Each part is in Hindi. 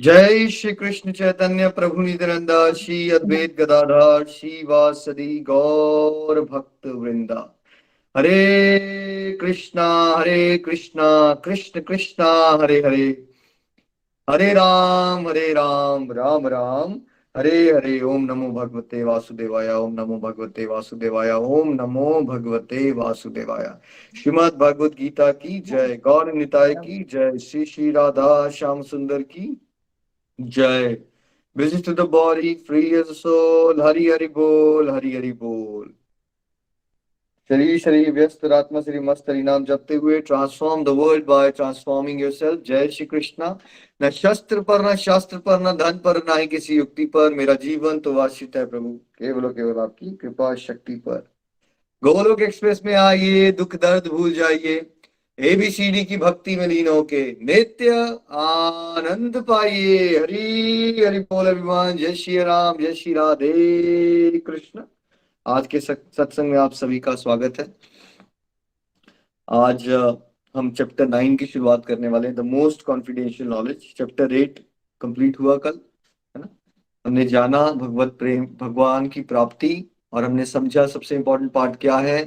जय श्री कृष्ण चैतन्य प्रभु नित्यानंद श्री अद्वैत गदाधर श्रीवासदि गौर भक्त वृंदा। हरे कृष्णा कृष्ण कृष्णा हरे हरे, हरे राम राम राम हरे हरे। ओम नमो भगवते वासुदेवाय, ओम नमो भगवते वासुदेवाय, ओम नमो भगवते वासुदेवाय। श्रीमद् भगवत गीता की जय, गौर निताय की जय, श्री श्री राधा श्याम सुंदर की जय। Visit to the body, free as a soul. Hari Hari Bol, Hari Hari Bol। शरीर शरीर व्यस्त आत्मा श्री मस्त हरि नाम जपते हुए transform the world by transforming yourself. जय श्री कृष्णा। न शस्त्र पर, न शास्त्र पर, न धन पर, न ही किसी युक्ति पर, मेरा जीवन तो वासित है प्रभु केवल और केवल आपकी कृपा शक्ति पर। गोलोक एक्सप्रेस में आइए, दुख दर्द भूल जाइए, एबीसीडी की भक्ति में लीन होके नित्य आनंद पाइए। हरि हरि बोल अभिमान। जय श्री राम, जय श्री राधे कृष्ण। आज के सत्संग में आप सभी का स्वागत है। आज हम चैप्टर 9 की शुरुआत करने वाले हैं, the most confidential knowledge. Chapter 8 complete हुआ कल, है ना। हमने जाना भगवत प्रेम, भगवान की प्राप्ति, और हमने समझा सबसे इंपॉर्टेंट पार्ट क्या है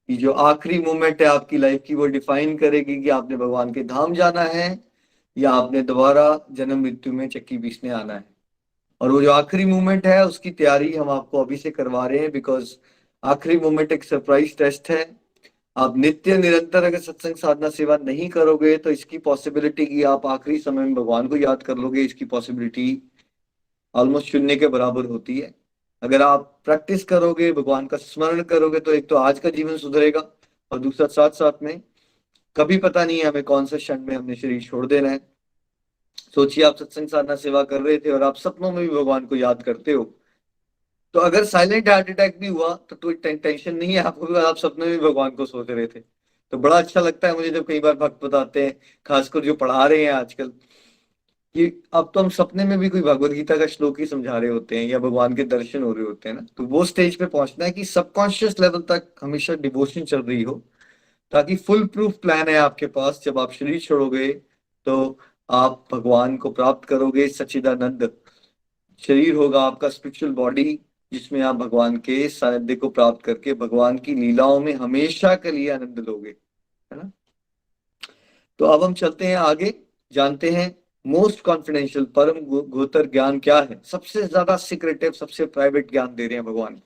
कि जो आखिरी मोमेंट है आपकी लाइफ की वो डिफाइन करेगी कि आपने भगवान के धाम जाना है या आपने दोबारा जन्म मृत्यु में चक्की पीसने आना है। और वो जो आखिरी मोमेंट है उसकी तैयारी हम आपको अभी से करवा रहे हैं, बिकॉज आखिरी मोमेंट एक सरप्राइज टेस्ट है। आप नित्य निरंतर अगर सत्संग साधना सेवा नहीं करोगे तो इसकी पॉसिबिलिटी कि आप आखिरी समय में भगवान को याद कर लोगे, इसकी पॉसिबिलिटी ऑलमोस्ट शून्य के बराबर होती है। अगर आप प्रैक्टिस करोगे, भगवान का स्मरण करोगे, तो एक तो आज का जीवन सुधरेगा, और दूसरा साथ साथ में कभी पता नहीं है हमें कौन सा क्षण में हमने शरीर छोड़ देना है। सोचिए आप सत्संग साधना सेवा कर रहे थे और आप सपनों में भी भगवान को याद करते हो, तो अगर साइलेंट हार्ट अटैक भी हुआ तो कोई टेंशन नहीं है आपको, अगर आप सपने में भगवान को सोच रहे थे। तो बड़ा अच्छा लगता है मुझे जब कई बार भक्त बताते हैं, खासकर जो पढ़ा रहे हैं आजकल, कि अब तो हम सपने में भी कोई भगवत गीता का श्लोक ही समझा रहे होते हैं या भगवान के दर्शन हो रहे होते हैं ना। तो वो स्टेज पे पहुंचना है कि सबकॉन्शियस लेवल तक हमेशा डिवोशन चल रही हो, ताकि फुल प्रूफ प्लान है आपके पास। जब आप शरीर छोड़ोगे तो आप भगवान को प्राप्त करोगे। सच्चिदानंद शरीर होगा आपका, स्पिरिचुअल बॉडी, जिसमें आप भगवान के सानिध्य को प्राप्त करके भगवान की लीलाओं में हमेशा के लिए आनंद लोगे, है ना। तो अब हम चलते हैं आगे, जानते हैं मोस्ट कॉन्फिडेंशियल परम गुह्यतर ज्ञान क्या है। सबसे ज्यादा सीक्रेटिव, सबसे प्राइवेट ज्ञान दे रहे हैं भगवान।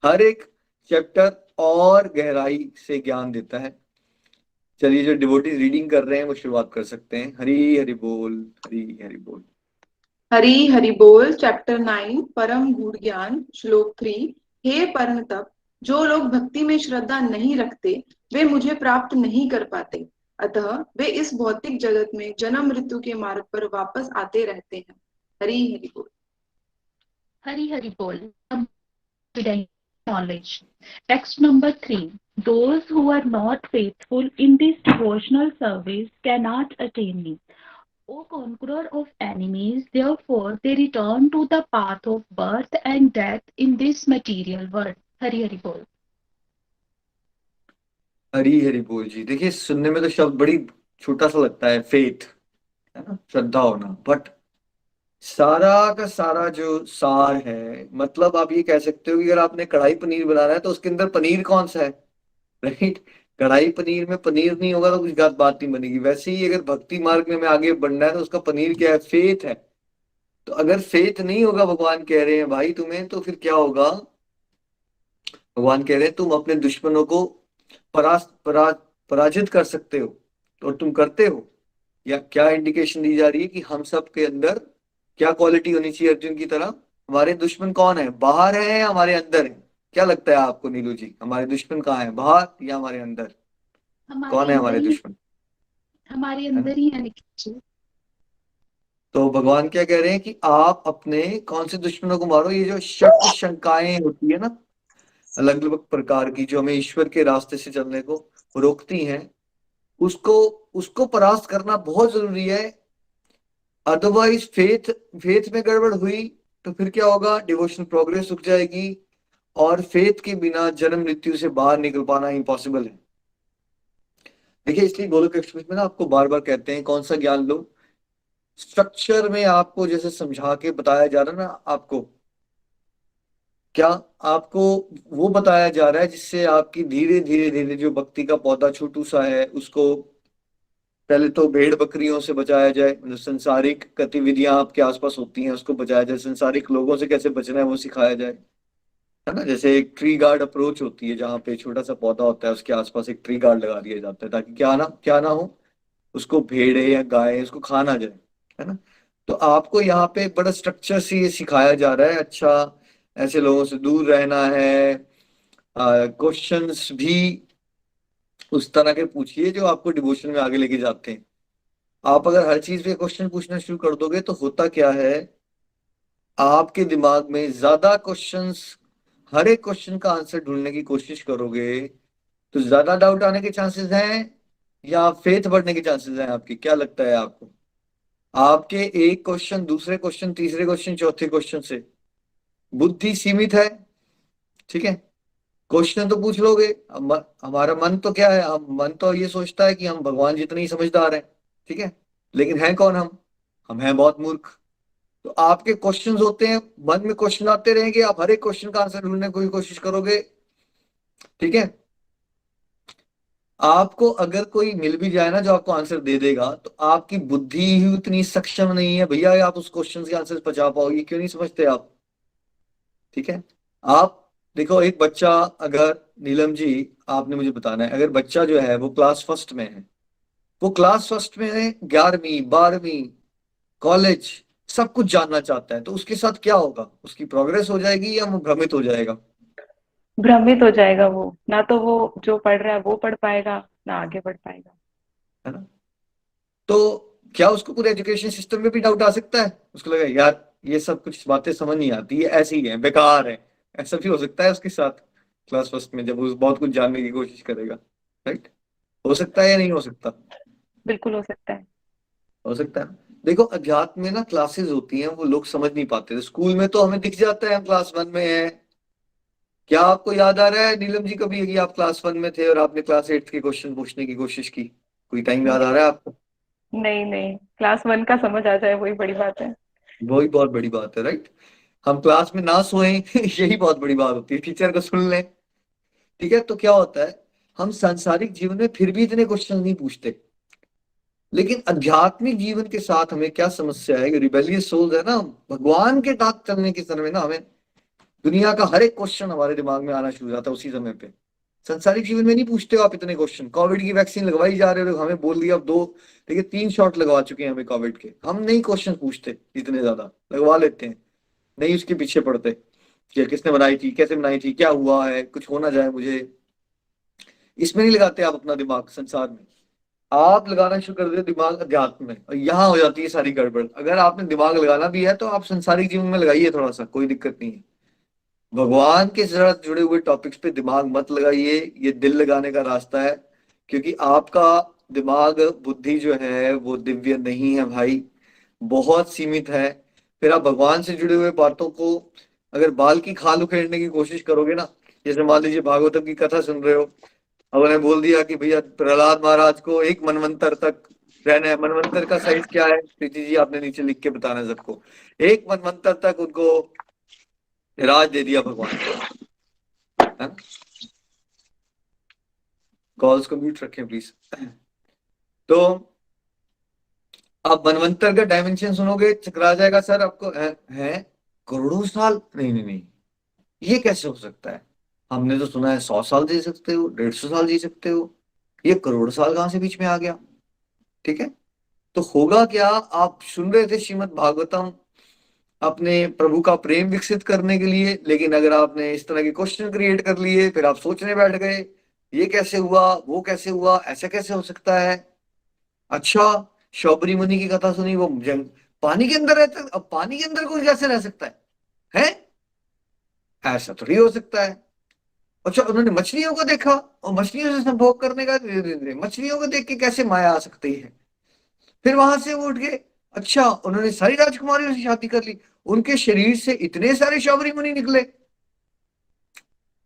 हर एक चैप्टर और गहराई से ज्ञान देता है। चलिए, जो डिवोटीज रीडिंग कर रहे हैं वो शुरुआत कर सकते हैं। हरी हरि बोल, हरी हरि बोल। हरि हरि बोल। चैप्टर 9 परम गूढ़ ज्ञान श्लोक 3। हे परम तप, जो लोग भक्ति में श्रद्धा नहीं रखते वे मुझे प्राप्त नहीं कर पाते, अतः वे इस भौतिक जगत में जन्म मृत्यु के मार्ग पर वापस आते रहते हैं। हरि हरि बोल। हरि हरि बोल। Confident knowledge. Text number 3. Those who are not faithful in this devotional service cannot attain me. O conqueror of enemies, therefore they return to the path of birth and death in this material world. Hari Hari Bol. Hari Hari बोल जी। देखिए, सुनने में तो शब्द बड़ी छोटा सा लगता है, फेथ, है ना, श्रद्धा होना, बट सारा का सारा जो सार है, मतलब आप ये कह सकते हो कि अगर आपने कढ़ाई पनीर बनाना है तो उसके अंदर पनीर कौन सा है, राइट। कढ़ाई पनीर में पनीर नहीं होगा तो कुछ बात बात नहीं बनेगी। वैसे ही अगर भक्ति मार्ग में हमें आगे बढ़ना है तो उसका पनीर क्या है, फेथ है। तो अगर फेथ नहीं होगा, भगवान कह रहे हैं भाई तुम्हें, तो फिर क्या होगा। भगवान कह रहे हैं तुम अपने दुश्मनों को पराजित कर सकते हो, और तुम करते हो। या क्या इंडिकेशन दी जा रही है कि हम सब के अंदर क्या क्वालिटी होनी चाहिए अर्जुन की तरह। हमारे दुश्मन कौन है, बाहर है या हमारे अंदर है? क्या लगता है आपको नीलू जी, हमारे दुश्मन कहाँ है, बाहर या हमारे अंदर? कौन हमारे है अंदर हमारे ही दुश्मन, हमारे है ना। अंदर ही है निखिल जी। तो भगवान क्या कह रहे हैं कि आप अपने कौन से दुश्मनों को मारो। ये जो शक शंकाएं होती है ना, अलग अलग प्रकार की, जो हमें ईश्वर के रास्ते से चलने को रोकती हैं, उसको उसको परास्त करना बहुत जरूरी है। अदरवाइज फेथ फेथ में गड़बड़ हुई तो फिर क्या होगा, डिवोशनल प्रोग्रेस रुक जाएगी, और फेथ के बिना जन्म मृत्यु से बाहर निकल पाना इम्पॉसिबल है। देखिए, इसलिए गोलोक एक्सप्रेस में ना आपको बार बार कहते हैं कौन सा ज्ञान लो, स्ट्रक्चर में आपको जैसे समझा के बताया जा रहा है ना, आपको क्या, आपको वो बताया जा रहा है जिससे आपकी धीरे धीरे धीरे जो भक्ति का पौधा छोटू सा है उसको पहले तो भेड़ बकरियों से बचाया जाए, मतलब संसारिक गतिविधियां आपके आसपास होती हैं उसको बचाया जाए, संसारिक लोगों से कैसे बचना है वो सिखाया जाए, है ना। जैसे एक ट्री गार्ड अप्रोच होती है जहाँ पे छोटा सा पौधा होता है उसके आसपास एक ट्री गार्ड लगा दिया जाता है ताकि क्या ना हो, उसको भेड़े या गाय उसको खा ना जाए, है ना। तो आपको यहाँ पे बड़ा स्ट्रक्चर से ये सिखाया जा रहा है, अच्छा ऐसे लोगों से दूर रहना है। क्वेश्चंस भी उस तरह के पूछिए जो आपको डिवोशन में आगे लेके जाते हैं। आप अगर हर चीज पे क्वेश्चन पूछना शुरू कर दोगे तो होता क्या है, आपके दिमाग में ज्यादा क्वेश्चंस, हर एक क्वेश्चन का आंसर ढूंढने की कोशिश करोगे तो ज्यादा डाउट आने के चांसेस हैं या फेथ बढ़ने के चांसेस हैं आपकी, क्या लगता है आपको? आपके एक क्वेश्चन दूसरे क्वेश्चन तीसरे क्वेश्चन चौथे क्वेश्चन से बुद्धि सीमित है, ठीक है। क्वेश्चन तो पूछ लोगे, हमारा मन तो क्या है, हम मन तो ये सोचता है कि हम भगवान जितने ही समझदार हैं, ठीक है। लेकिन हैं कौन हम हैं बहुत मूर्ख। तो आपके क्वेश्चंस होते हैं, मन में क्वेश्चन आते रहेंगे, आप हर एक क्वेश्चन का आंसर ढूंढने की कोशिश करोगे, ठीक है। आपको अगर कोई मिल भी जाए ना जो आपको आंसर दे देगा तो आपकी बुद्धि ही उतनी सक्षम नहीं है भैया आप उस क्वेश्चन के आंसर बचा पाओगे, क्यों नहीं समझते आप, ठीक है। आप देखो एक बच्चा, अगर नीलम जी आपने मुझे बताना है, अगर बच्चा जो है वो क्लास फर्स्ट में है, वो क्लास फर्स्ट में है, 11वीं 12वीं कॉलेज सब कुछ जानना चाहता है, तो उसके साथ क्या होगा, उसकी प्रोग्रेस हो जाएगी या वो भ्रमित हो जाएगा? भ्रमित हो जाएगा वो, ना तो वो जो पढ़ रहा है वो पढ़ पाएगा, ना आगे बढ़ पाएगा। है ना। तो क्या उसको पूरे एजुकेशन सिस्टम में भी डाउट आ सकता है, उसको लगेगा यार ये सब कुछ बातें समझ नहीं आती, ये ऐसी ही है, बेकार है, ऐसा भी हो सकता है उसके साथ क्लास फर्स्ट में जब वो बहुत कुछ जानने की कोशिश करेगा, राइट। हो सकता है या नहीं हो सकता? बिल्कुल हो सकता है। हो सकता है। देखो अध्यात्म में ना क्लासेस होती हैं वो लोग समझ नहीं पाते थे, स्कूल में तो हमें दिख जाता है हम क्लास वन में हैं। क्या आपको याद आ रहा है नीलम जी कभी कि आप क्लास वन में थे और आपने क्लास एट के क्वेश्चन पूछने की कोशिश की, कोई टाइम याद आ नहीं रहा है आपको? नहीं नहीं, क्लास वन का समझ आ जाए वही बड़ी बात है। वही बहुत बड़ी बात है, राइट। हम क्लास में ना सोएं यही बहुत बड़ी बात होती है, टीचर को सुन लें, ठीक है। तो क्या होता है, हम सांसारिक जीवन में फिर भी इतने क्वेश्चन नहीं पूछते, लेकिन आध्यात्मिक जीवन के साथ हमें क्या समस्या है, रिबेलियस सोल्स है ना, भगवान के साथ चलने के समय में ना हमें दुनिया का हर एक क्वेश्चन हमारे दिमाग में आना शुरू हो जाता है उसी समय पे। संसारिक जीवन में नहीं पूछते हो आप इतने क्वेश्चन, कोविड की वैक्सीन लगवाई जा रहे हो, हमें बोल दिया अब दो, देखिए 3 शॉट लगवा चुके हैं हमें कोविड के, हम नहीं क्वेश्चन पूछते इतने ज्यादा, लगवा लेते हैं, नहीं उसके पीछे पड़ते कि किसने बनाई थी, कैसे बनाई थी, क्या हुआ है, कुछ हो ना जाए मुझे, इसमें नहीं लगाते आप अपना दिमाग संसार में। आप लगाना शुरू कर देते दिमाग अध्यात्म में, और यहाँ हो जाती है सारी गड़बड़। अगर आपने दिमाग लगाना भी है तो आप संसारिक जीवन में लगाइए थोड़ा सा, कोई दिक्कत नहीं है। भगवान के साथ जुड़े हुए टॉपिक्स पे दिमाग मत लगाइए, ये दिल लगाने का रास्ता है, क्योंकि आपका दिमाग बुद्धि जो है वो दिव्य नहीं है भाई, बहुत सीमित है। फिर आप भगवान से जुड़े हुए बातों को अगर बाल की खाल उखेड़ने की कोशिश करोगे ना, जैसे मान लीजिए भागवतम की कथा सुन रहे हो, अब उन्हें बोल दिया कि भैया प्रहलाद महाराज को एक मनवंतर तक रहना है, मनवंतर का साइज क्या है प्रीति जी आपने नीचे लिख के बताना है सबको, एक मनवंतर तक उनको राज दे दिया भगवान को, है ना। कॉल्स को म्यूट रखें प्लीज। तो आप मनवंतर का डायमेंशन सुनोगे चकरा जाएगा सर आपको, है करोड़ों साल, नहीं नहीं नहीं, ये कैसे हो सकता है, हमने तो सुना है 100 साल जी सकते हो, 150 साल जी सकते हो, ये करोड़ साल कहाँ से बीच में आ गया, ठीक है। तो होगा क्या, आप सुन रहे थे श्रीमद् भागवतम अपने प्रभु का प्रेम विकसित करने के लिए, लेकिन अगर आपने इस तरह के क्वेश्चन क्रिएट कर लिए फिर आप सोचने बैठ गए ये कैसे हुआ, वो कैसे हुआ, ऐसा कैसे हो सकता है। अच्छा, शौबरी मुनि की कथा सुनी, वो जंग पानी के अंदर रहता है, अब पानी के अंदर कोई कैसे रह सकता है ऐसा थोड़ी हो सकता है। अच्छा, उन्होंने मछलियों को देखा और मछलियों से संभोग करने का, मछलियों को देख के कैसे माया आ सकती है। फिर वहां से वो उठ गए, अच्छा उन्होंने सारी राजकुमारियों से शादी कर ली, उनके शरीर से इतने सारे शबरी मुनि निकले,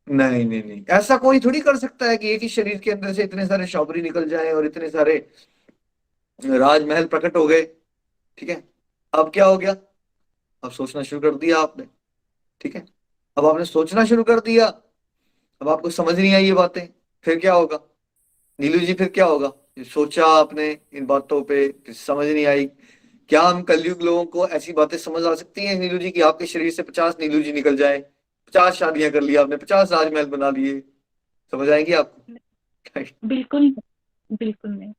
नहीं नहीं नहीं, ऐसा कोई थोड़ी कर सकता है कि एक ही शरीर के अंदर से इतने सारे शबरी निकल जाए और इतने सारे राजमहल प्रकट हो गए, ठीक है, अब क्या हो गया, अब सोचना शुरू कर दिया आपने। ठीक है, अब आपने सोचना शुरू कर दिया, अब आपको समझ नहीं आई ये बातें, फिर क्या होगा नीलू जी, फिर क्या होगा? ये सोचा आपने इन बातों पे, फिर समझ नहीं आई। क्या हम कलयुग लोगों को ऐसी बातें समझ आ सकती हैं नीलू जी कि आपके शरीर से 50 नीलू जी निकल जाए, 50 शादियां कर ली आपने, 50 राजमहल बना लिए, समझ आएंगी आपको? बिल्कुल, बिल्कुल नहीं।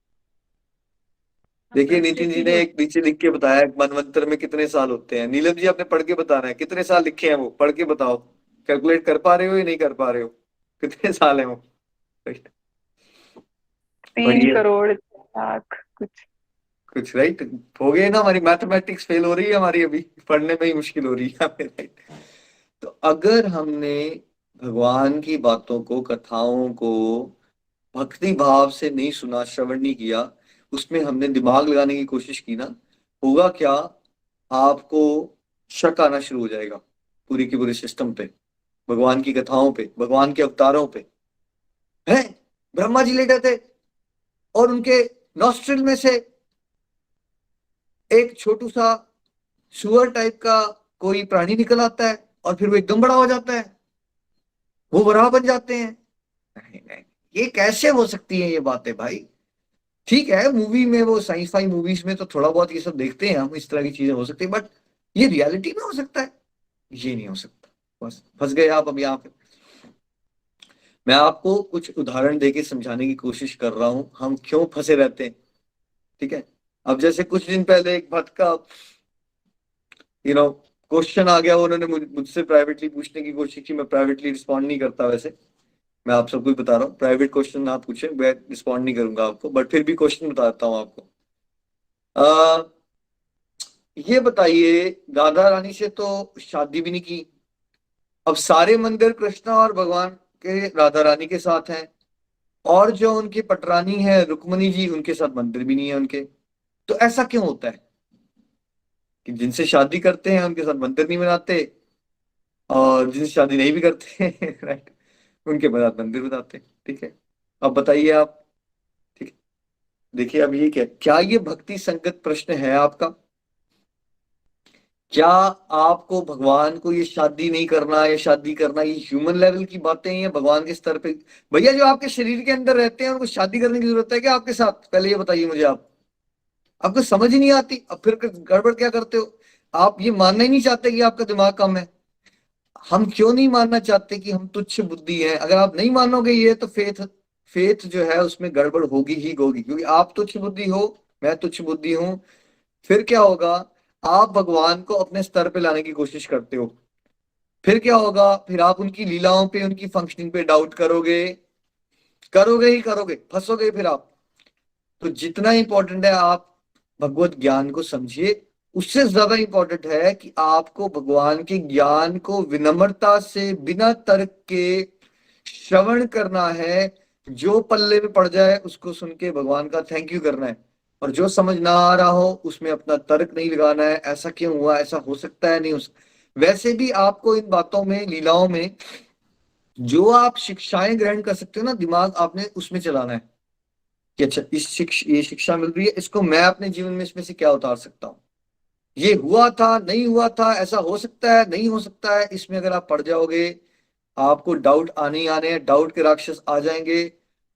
देखिए नितिन जी फ्रस्ट्रेटेड ने हो। एक नीचे लिख के बताया मनवंतर में कितने साल होते हैं। नीलम जी आपने पढ़ के बताना है कितने साल लिखे हैं, वो पढ़ के बताओ। कैलकुलेट कर पा रहे हो या नहीं कर पा रहे हो, कितने साल है वो? राइट, 3 करोड़ 1 लाख कुछ। कुछ राइट हो गए ना। हमारी मैथमेटिक्स फेल हो रही है हमारी, अभी पढ़ने में ही मुश्किल हो रही है हमें, राइट। तो अगर हमने भगवान की बातों को, कथाओं को भक्ति भाव से नहीं सुना, श्रवण नहीं किया, उसमें हमने दिमाग लगाने की कोशिश की ना, होगा क्या, आपको शक आना शुरू हो जाएगा पूरी की पूरी सिस्टम पे, भगवान की कथाओं पे, भगवान के अवतारों पे। है, ब्रह्मा जी लेटे थे और उनके नॉस्ट्रिल में से एक छोटू सा सुअर टाइप का कोई प्राणी निकल आता है और फिर वो एकदम बड़ा हो जाता है, वो बराबर बन जाते हैं। नहीं नहीं, ये कैसे हो सकती है ये बातें भाई? ठीक है, मूवी में, वो साइंस-फाई मूवीज में तो थोड़ा बहुत ये सब देखते हैं हम, इस तरह की चीजें हो सकती है, बट ये रियलिटी में हो सकता है? ये नहीं हो सकता। बस फंस गए आप अब यहाँ पे। मैं आपको कुछ उदाहरण देके समझाने की कोशिश कर रहा हूं हम क्यों फंसे रहते हैं। ठीक है, अब जैसे कुछ दिन पहले एक भक्त का क्वेश्चन आ गया, उन्होंने मुझसे प्राइवेटली पूछने की कोशिश की। मैं प्राइवेटली रिस्पॉन्ड नहीं करता वैसे, मैं आप सबको ही बता रहा हूँ, प्राइवेट क्वेश्चन ना पूछे, मैं रिस्पॉन्ड नहीं करूंगा आपको, बट फिर भी क्वेश्चन बताता हूँ आपको। आ, ये बताइए, राधा रानी से तो शादी भी नहीं की, अब सारे मंदिर कृष्णा और भगवान के, राधा रानी के साथ हैं, और जो उनकी पटरानी है रुक्मणी जी, उनके साथ मंदिर भी नहीं है उनके। तो ऐसा क्यों होता है कि जिनसे शादी करते हैं उनके साथ मंदिर नहीं बनाते, और जिनसे शादी नहीं भी करते हैं राइट, उनके साथ मंदिर बनाते हैं? ठीक है, अब बताइए आप। ठीक है, देखिए अब ये क्या ये भक्ति संगत प्रश्न है आपका? क्या आपको भगवान को ये शादी नहीं करना, ये शादी करना, ये ह्यूमन लेवल की बातें हैं या भगवान के स्तर पे? भैया जो आपके शरीर के अंदर रहते हैं उनको शादी करने की जरूरत है क्या आपके साथ? पहले ये बताइए मुझे आप। आपको समझ ही नहीं आती, अब फिर गड़बड़ क्या करते हो? आप ये मानना ही नहीं चाहते कि आपका दिमाग कम है। हम क्यों नहीं मानना चाहते कि हम तुच्छ बुद्धि हैं? अगर आप नहीं मानोगे ये, तो फेथ फेथ जो है उसमें गड़बड़ होगी ही होगी, क्योंकि आप तुच्छ बुद्धि हो, मैं तुच्छ बुद्धि हूं। फिर क्या होगा, आप भगवान को अपने स्तर पे लाने की कोशिश करते हो, फिर क्या होगा, फिर आप उनकी लीलाओं पे, उनकी फंक्शनिंग पे डाउट करोगे, करोगे ही करोगे, फंसोगे फिर आप। तो जितना इंपॉर्टेंट है आप भगवत ज्ञान को समझिए, उससे ज्यादा इंपॉर्टेंट है कि आपको भगवान के ज्ञान को विनम्रता से, बिना तर्क के श्रवण करना है। जो पल्ले में पड़ जाए उसको सुन के भगवान का थैंक यू करना है, और जो समझ ना आ रहा हो उसमें अपना तर्क नहीं लगाना है, ऐसा क्यों हुआ, ऐसा हो सकता है, नहीं हो सकता। वैसे भी आपको इन बातों में, लीलाओं में जो आप शिक्षाएं ग्रहण कर सकते हो ना, दिमाग आपने उसमें चलाना है कि अच्छा ये शिक्षा मिल रही है, इसको मैं अपने जीवन में इसमें से क्या उतार सकता हूँ। ये हुआ था, नहीं हुआ था, ऐसा हो सकता है, नहीं हो सकता है, इसमें अगर आप पड़ जाओगे, आपको डाउट आने ही आने हैं, डाउट के राक्षस आ जाएंगे।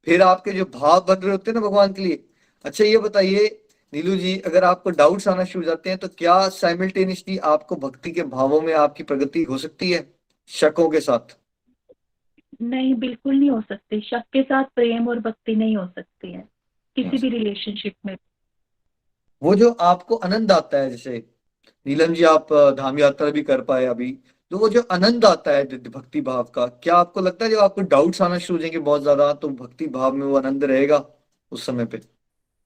फिर आपके जो भाव बन रहे होते हैं ना भगवान के लिए। अच्छा ये बताइए नीलू जी, अगर आपको डाउट्स आना शुरू हो जाते हैं तो क्या साइमल्टेनियसली आपको भक्ति के भावों में आपकी प्रगति हो सकती है शकों के साथ? नहीं, बिल्कुल नहीं हो सकती। शक के साथ प्रेम और भक्ति नहीं हो सकती है नहीं हो किसी भी सकती। रिलेशनशिप में। वो जो आपको आनंद आता है, जैसे नीलम जी आप धाम यात्रा भी कर पाए अभी, तो वो जो आनंद आता है भक्ति भाव का, क्या आपको लगता है जब आपको डाउट्स आना शुरू हो जाएंगे बहुत ज्यादा, तो भक्ति भाव में वो आनंद रहेगा उस समय पे?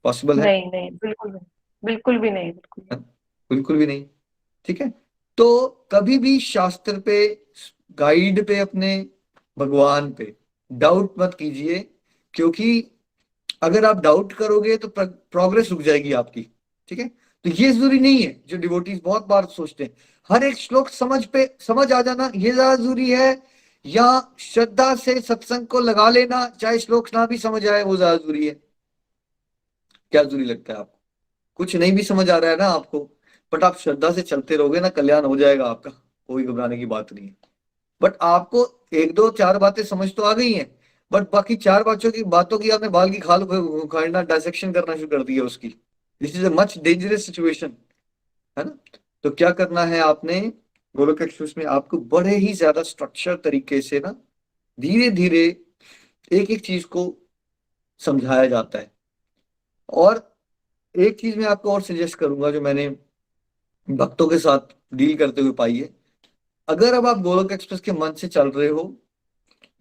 पॉसिबल है? नहीं नहीं, बिल्कुल नहीं, बिल्कुल भी नहीं, बिल्कुल भी बिल्कुल भी नहीं। ठीक है, तो कभी भी शास्त्र पे, गाइड पे, अपने भगवान पे डाउट मत कीजिए, क्योंकि अगर आप डाउट करोगे तो प्रोग्रेस रुक जाएगी आपकी। ठीक है, तो ये जरूरी नहीं है, जो डिवोटीज बहुत बार सोचते हैं हर एक श्लोक समझ आ जाना ये ज्यादा जरूरी है, या श्रद्धा से सत्संग को लगा लेना चाहे श्लोक ना भी समझ आए वो ज्यादा जरूरी है। क्या जरूरी लगता है आपको? कुछ नहीं भी समझ आ रहा है ना आपको, बट आप श्रद्धा से चलते रहोगे ना, कल्याण हो जाएगा आपका, कोई घबराने की बात नहीं है। बट आपको एक दो चार बातें समझ तो आ गई हैं, बट बाकी चार बातों की आपने बाल की खाल उखाड़ना, डायसेक्शन करना शुरू कर दिया उसकी। This is a much dangerous situation, है ना। तो क्या करना है आपने, गोलोक एक्सप्रेस में आपको बड़े ही ज्यादा स्ट्रक्चर तरीके से ना, धीरे धीरे एक एक चीज को समझाया जाता है। और एक चीज मैं आपको और सजेस्ट करूंगा, जो मैंने भक्तों के साथ डील करते हुए पाई है। अगर अब आप गोलोक एक्सप्रेस के मन से चल रहे हो,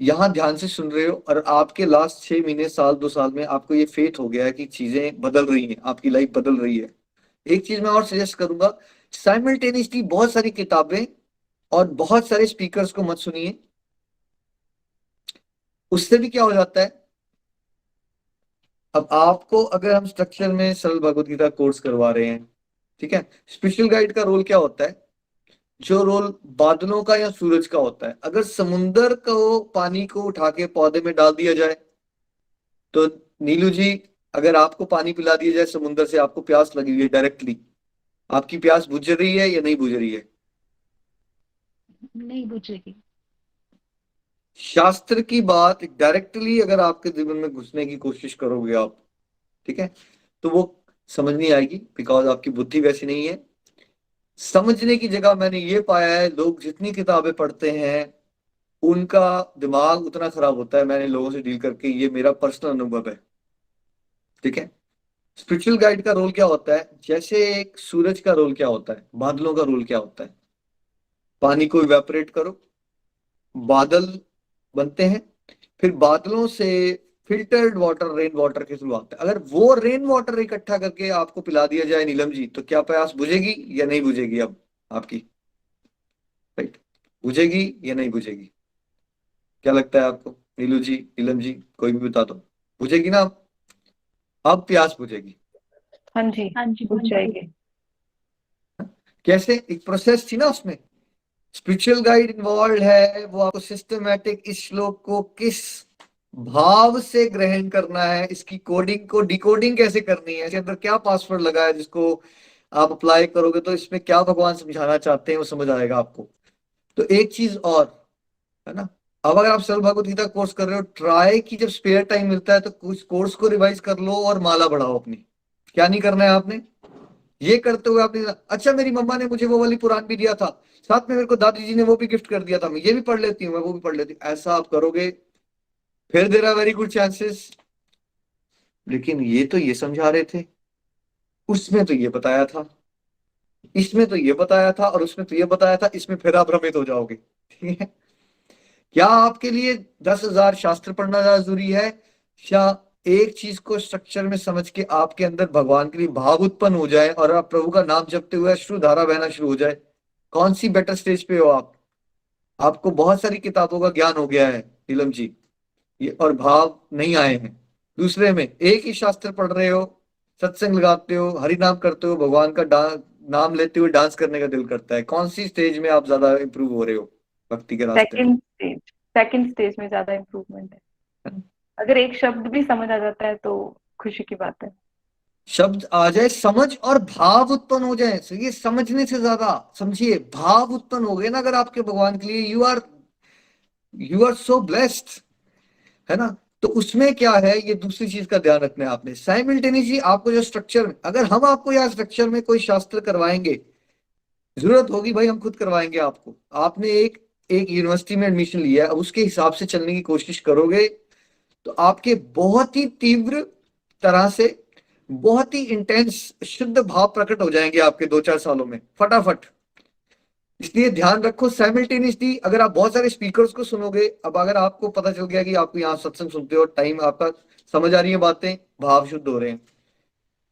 यहाँ ध्यान से सुन रहे हो, और आपके लास्ट 6 महीने, साल, 2 साल में आपको ये फेथ हो गया है कि चीजें बदल रही हैं, आपकी लाइफ बदल रही है, एक चीज मैं और सजेस्ट करूंगा, साइमल्टेनियसली बहुत सारी किताबें और बहुत सारे स्पीकर्स को मत सुनिए। उससे भी क्या हो जाता है, अब आपको अगर हम स्ट्रक्चर में सरल भगवत गीता कोर्स करवा रहे हैं, ठीक है, स्पिरिचुअल गाइड का रोल क्या होता है, जो रोल बादलों का या सूरज का होता है। अगर समुंदर को पानी को उठा के पौधे में डाल दिया जाए, तो नीलू जी, अगर आपको पानी पिला दिया जाए समुंदर से, आपको प्यास लगी हुई है डायरेक्टली, आपकी प्यास बुझ रही है या नहीं बुझ रही है? नहीं बुझेगी। शास्त्र की बात डायरेक्टली अगर आपके जीवन में घुसने की कोशिश करोगे आप, ठीक है, तो वो समझ नहीं आएगी, बिकॉज आपकी बुद्धि वैसी नहीं है। समझने की जगह मैंने ये पाया है, लोग जितनी किताबें पढ़ते हैं उनका दिमाग उतना खराब होता है। मैंने लोगों से डील करके, ये मेरा पर्सनल अनुभव है, ठीक है। स्पिरिचुअल गाइड का रोल क्या होता है, जैसे एक सूरज का रोल क्या होता है, बादलों का रोल क्या होता है, पानी को इवेपोरेट करो, बादल बनते हैं, फिर बादलों से फिल्टर्ड वाटर रेन वाटर के थ्रू आता है। अगर वो रेन वाटर इकट्ठा करके आपको पिला दिया जाए नीलम जी, तो क्या प्यास बुझेगी या नहीं बुझेगी अब आपकी? राइट, बुझेगी या नहीं बुझेगी? क्या लगता है आपको, नीलू जी, नीलम जी, कोई भी बता दो, बुझेगी ना अब प्यास बुझेगी। हाँ जी, हाँ जी, बुझ जाएगी। कैसे, एक प्रोसेस थी ना उसमें, स्पिरिचुअल गाइड इन्वॉल्व है, वो आपको सिस्टमैटिक इस श्लोक को किस भाव से ग्रहण करना है, इसकी कोडिंग को डिकोडिंग कैसे करनी है, इसके अंदर क्या पासवर्ड लगा है जिसको आप अप्लाई करोगे तो इसमें क्या भगवान समझाना चाहते हैं वो समझ आएगा आपको। तो एक चीज और, है ना, अब अगर आप सरल भगवत गीता कोर्स कर रहे हो, ट्राई की जब स्पेयर टाइम मिलता है तो कुछ कोर्स को रिवाइज कर लो और माला बढ़ाओ अपनी। क्या नहीं करना है आपने, ये करते हुए आपने, अच्छा मेरी मम्मा ने मुझे वो वाली पुराण भी दिया था, साथ में मेरे को दादी जी ने वो भी गिफ्ट कर दिया था, मैं ये भी पढ़ लेती हूँ, मैं वो भी पढ़ लेती हूँ, ऐसा आप करोगे, फिर there are very good chances. लेकिन ये तो ये समझा रहे थे, उसमें तो ये बताया था, इसमें तो ये बताया था, और उसमें तो ये बताया था, इसमें फिर आप भ्रमित हो जाओगे, ठीक है। क्या आपके लिए 10,000 शास्त्र पढ़ना ज्यादा जरूरी है, या एक चीज को स्ट्रक्चर में समझ के आपके अंदर भगवान के लिए भाव उत्पन्न हो जाए और आप प्रभु का नाम जपते हुए अश्रुधारा बहना शुरू हो जाए? कौन सी बेटर स्टेज पे हो आप? आपको बहुत सारी किताबों का ज्ञान हो गया है नीलम जी, ये और भाव नहीं आए हैं। दूसरे में एक ही शास्त्र पढ़ रहे हो, सत्संग लगाते हो, हरि नाम करते हो, भगवान का नाम लेते हुए डांस करने का दिल करता है। कौन सी स्टेज में आप ज्यादा इंप्रूव हो रहे हो भक्ति के रास्ते में? सेकंड स्टेज में ज्यादा इम्प्रूवमेंट है। अगर एक शब्द भी समझ आ जाता है तो खुशी की बात है। शब्द आ जाए, समझ और भाव उत्पन्न हो जाए, तो ये समझने से ज्यादा समझिए, भाव उत्पन्न हो गए ना अगर आपके भगवान के लिए, यू आर सो ब्लेस्ड, है ना। तो उसमें क्या है, ये दूसरी चीज का ध्यान रखना है आपने। साइमल्टेनियसली आपको जो स्ट्रक्चर, अगर हम आपको यहाँ स्ट्रक्चर में कोई शास्त्र करवाएंगे, जरूरत होगी भाई हम खुद करवाएंगे आपको। आपने एक एक यूनिवर्सिटी में एडमिशन लिया है, अब उसके हिसाब से चलने की कोशिश करोगे तो आपके बहुत ही तीव्र तरह से, बहुत ही इंटेंस शुद्ध भाव प्रकट हो जाएंगे आपके 2-4 सालों में फटाफट। इसलिए ध्यान रखो, साइमल्टेनियसली अगर आप बहुत सारे स्पीकर्स को सुनोगे, अब अगर आपको पता चल गया कि आपको यहाँ सत्संग सुनते हो, टाइम आपका समझ आ रही है बातें, भाव शुद्ध हो रहे हैं,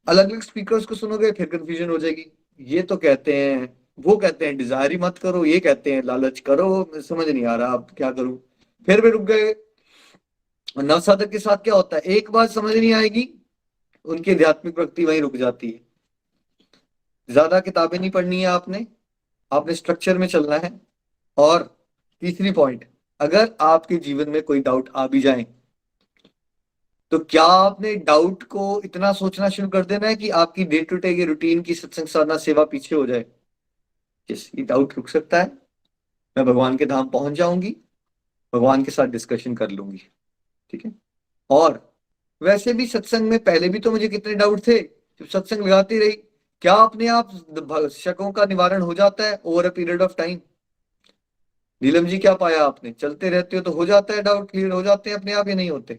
अलग अलग स्पीकर्स को सुनोगे फिर कंफ्यूजन हो जाएगी। ये तो कहते हैं, वो कहते हैं डिजायर ही मत करो, ये कहते हैं लालच करो, समझ नहीं आ रहा अब क्या करूं, फिर भी रुक गए। और नवसाधक के साथ क्या होता है, एक बात समझ नहीं आएगी, उनकी आध्यात्मिक प्रगति वहीं रुक जाती है। ज्यादा किताबें नहीं पढ़नी है आपने, आपने स्ट्रक्चर में चलना है। और तीसरी पॉइंट, अगर आपके जीवन में कोई डाउट आ भी जाए तो क्या आपने डाउट को इतना सोचना शुरू कर देना है कि आपकी डे टू डे की रूटीन की सत्संग साधना सेवा पीछे हो जाए? यस, ये डाउट रुक सकता है। मैं भगवान के धाम पहुंच जाऊंगी, भगवान के साथ डिस्कशन कर लूंगी, ठीक है। और वैसे भी सत्संग में पहले भी तो मुझे कितने डाउट थे, जब सत्संग लगाती रही। क्या अपने आप शकों का निवारण हो जाता है over a period of time? Neelam ji, क्या पाया आपने? चलते रहते हो तो हो जाता है, डाउट क्लियर हो जाते हैं अपने आप, या नहीं होते?